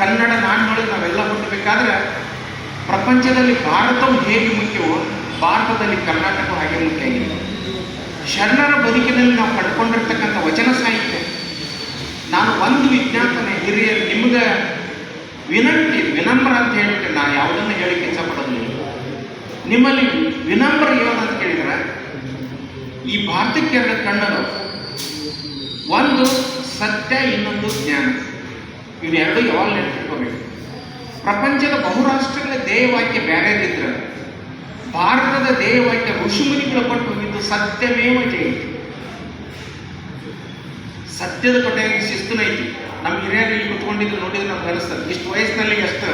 ಕನ್ನಡ ನಾಡಿನೊಳಗೆ ನಾವೆಲ್ಲ ಹುಟ್ಟಬೇಕಾದ್ರೆ ಪ್ರಪಂಚದಲ್ಲಿ ಭಾರತವು ಹೇಗೆ ಮುಖ್ಯವೋ ಭಾರತದಲ್ಲಿ ಕರ್ನಾಟಕವು ಹಾಗೆ ಮುಖ್ಯ ಆಗಿದೆ. ಶರಣರ ಬದುಕಿನಲ್ಲಿ ನಾವು ಪಡ್ಕೊಂಡಿರ್ತಕ್ಕಂಥ ವಚನ ಸಾಹಿತ್ಯ. ನಾನು ಒಂದು ವಿಜ್ಞಾಪನೆ ಹಿರಿಯರು ನಿಮ್ಗೆ ವಿನಂತಿ, ವಿನಮ್ರ ಅಂತ ಹೇಳ್ಬಿಟ್ಟೆ. ನಾನು ಯಾವುದನ್ನು ಹೇಳಿಕ್ಕೆ ಇಷ್ಟಪಡೋದಿಲ್ಲ. ನಿಮ್ಮಲ್ಲಿ ವಿನಮ್ರ ಏನು ಅಂತ ಕೇಳಿದ್ರೆ, ಈ ಭಾರತಕ್ಕೆ 2 ಕಣ್ಣರು, ಒಂದು ಸತ್ಯ, ಇನ್ನೊಂದು ಜ್ಞಾನ. ಇವೆರಡು ಯಾವಾಗ ನೆನಪಿಟ್ಕೋಬೇಕು. ಪ್ರಪಂಚದ ಬಹುರಾಷ್ಟ್ರಗಳ ಧ್ಯೇಯವಾಕ್ಯ ಬೇರೆದಿದ್ರೆ ಭಾರತದ ಧ್ಯೇಯವಾಕ್ಯ ಋಷಿಮುನಿಗಳು ಕೊಟ್ಟು ಹೋಗಿದ್ದು ಸತ್ಯಮೇವ ಜಯತಿ. ಸತ್ಯದ ಕೊಟ್ಟೆಗೆ ಶಿಸ್ತುನೈತಿ. ನಮ್ಮ ಹಿರಿಯರು ಇಲ್ಲಿ ಕುತ್ಕೊಂಡಿದ್ದು ನೋಡಿದ್ರೆ ನಮ್ಗೆ ಅನಿಸ್ತದೆ, ಇಷ್ಟು ವಯಸ್ಸಿನಲ್ಲಿ ಎಷ್ಟು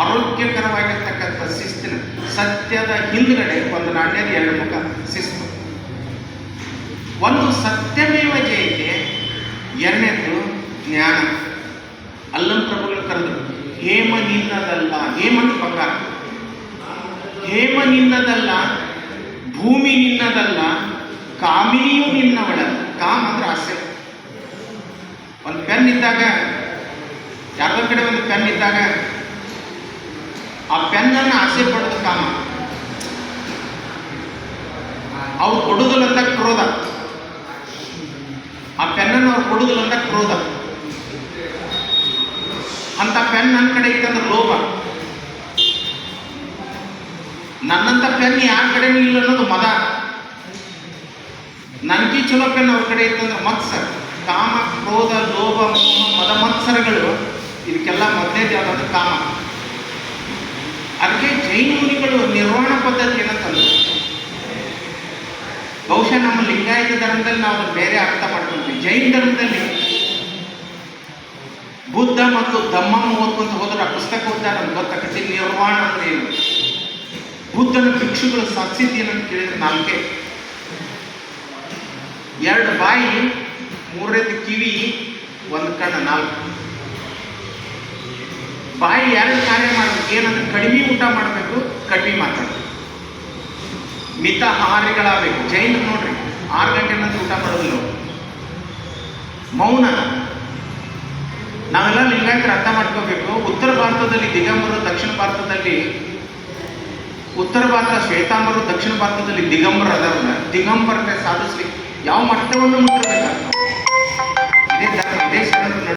ಆರೋಗ್ಯಕರವಾಗಿರ್ತಕ್ಕಂಥ ಶಿಸ್ತಿನ, ಸತ್ಯದ ಹಿಂದ್ಗಡೆ ಒಂದು ನಾಣ್ಯದ 2 ಮುಖ ಶಿಸ್ತು. ಒಂದು ಸತ್ಯಮೇವ ಜಯತೆ, ಎರಡನೇದು ಜ್ಞಾನ. ಅಲ್ಲಂ ಪ್ರಭುಗಳು ಕರೆದರು, ಹೇಮ ನಿನ್ನದಲ್ಲ, ಹೇಮಂತ ಬಂಗಾರ, ಹೇಮ ನಿನ್ನದಲ್ಲ, ಭೂಮಿ ನಿನ್ನದಲ್ಲ, ಕಾಮಿನಿಯೂ ನಿನ್ನವಳಲ್ಲ. ಕಾಮ್ ಅಂದ್ರೆ ಆಸೆ. ಒಂದು ಪೆನ್ ಇದ್ದಾಗ, ಯಾವ್ದೋ ಕಡೆ ಒಂದು ಪೆನ್ ಇದ್ದಾಗ ಆ ಪೆನ್ನನ್ನು ಆಸೆ ಪಡೋದು ಕಾಮ. ಅವ್ರು ಕೊಡುದಿಲ್ಲ ಅಂತ ಕ್ರೋಧ. ಆ ಪೆನ್ನನ್ನು ಅವ್ರು ಕೊಡುದಿಲ್ಲ ಅಂತ ಕ್ರೋಧ. ಅಂತ ಪೆನ್ ನನ್ನ ಕಡೆ ಇತ್ತಂದ್ರೆ ಲೋಭ. ನನ್ನಂತ ಪೆನ್ ಯಾರ ಕಡೆನೂ ಇಲ್ಲ ಅನ್ನೋದು ಮದ. ನನಗೆ ಚಲೋ ಪೆನ್ ಅವ್ರ ಕಡೆ ಇತ್ತಂದ್ರೆ ಮತ್ಸರ. ಕಾಮ, ಕ್ರೋಧ, ಲೋಭ, ಮೋಹ, ಮದ, ಮತ್ಸರಗಳು ಇದಕ್ಕೆಲ್ಲ ಮೊದಲೇದು ಯಾವುದಾದ್ರು ಕಾಮ. ಅದಕ್ಕೆ ಜೈನ ಮುನಿಗಳು ನಿರ್ವಾಣ ಪದ್ಧತಿಯನ್ನು ತಂದರು. ಬಹುಶಃ ನಮ್ಮ ಲಿಂಗಾಯತ ಧರ್ಮದಲ್ಲಿ ನಾವು ಅದನ್ನು ಬೇರೆ ಅರ್ಥ ಮಾಡ್ಕೊಳ್ತೀವಿ. ಜೈನ ಧರ್ಮದಲ್ಲಿ ಬುದ್ಧ ಮತ್ತು ಧಮ್ಮಮ್ಮ ಓದ್ಕೊಂತ ಹೋದ್ರೆ ಆ ಪುಸ್ತಕ ಓದ್ತಾ ನಮ್ಗೆ ಗೊತ್ತಾಗ್ತದೆ ನಿರ್ವಾಣ ಅಂದ್ರೆ ಏನು. ಬುದ್ಧನ ಭಿಕ್ಷುಗಳು ಸಾಕ್ಷಿತ್ ಏನಂತ ಕೇಳಿದ್ರೆ 4. 2 ಬಾಯಿ, 3ನೇದು ಕಿವಿ, 1 ಕಣ್ಣು, 4. ಬಾಯಿ ಎರಡು ಕಾರ್ಯ ಮಾಡಬೇಕು. ಏನಂದ್ರೆ ಕಡಿಮೆ ಊಟ ಮಾಡಬೇಕು, ಕಡಿಮೆ ಮಾತಾಡಬೇಕು, ಮಿತಾಹಾರಿಗಳಾಗಬೇಕು. ಜೈನರು ನೋಡ್ರಿ 6 ಗಂಟೆ ನಂತರ ಊಟ ಮಾಡೋದಿಲ್ಲ. ಮೌನ. ನಾವೆಲ್ಲ ಲಿಂಗಾಯತರು ಅರ್ಥ ಮಾಡ್ಕೋಬೇಕು. ಉತ್ತರ ಭಾರತದಲ್ಲಿ ದಿಗಂಬರು, ದಕ್ಷಿಣ ಭಾರತದಲ್ಲಿ ಉತ್ತರ ಭಾರತ ಶ್ವೇತಾಂಬರು, ದಕ್ಷಿಣ ಭಾರತದಲ್ಲಿ ದಿಗಂಬರು ಅದರನ್ನ ದಿಗಂಬರತೆ ಸಾಧಿಸ್ಲಿಕ್ಕೆ ಯಾವ ಮಟ್ಟವನ್ನು ಮುಟ್ಟಬೇಕಾಗ್ತದೆ. ಇದೇ ಧರ್ಮ, ಇದೇ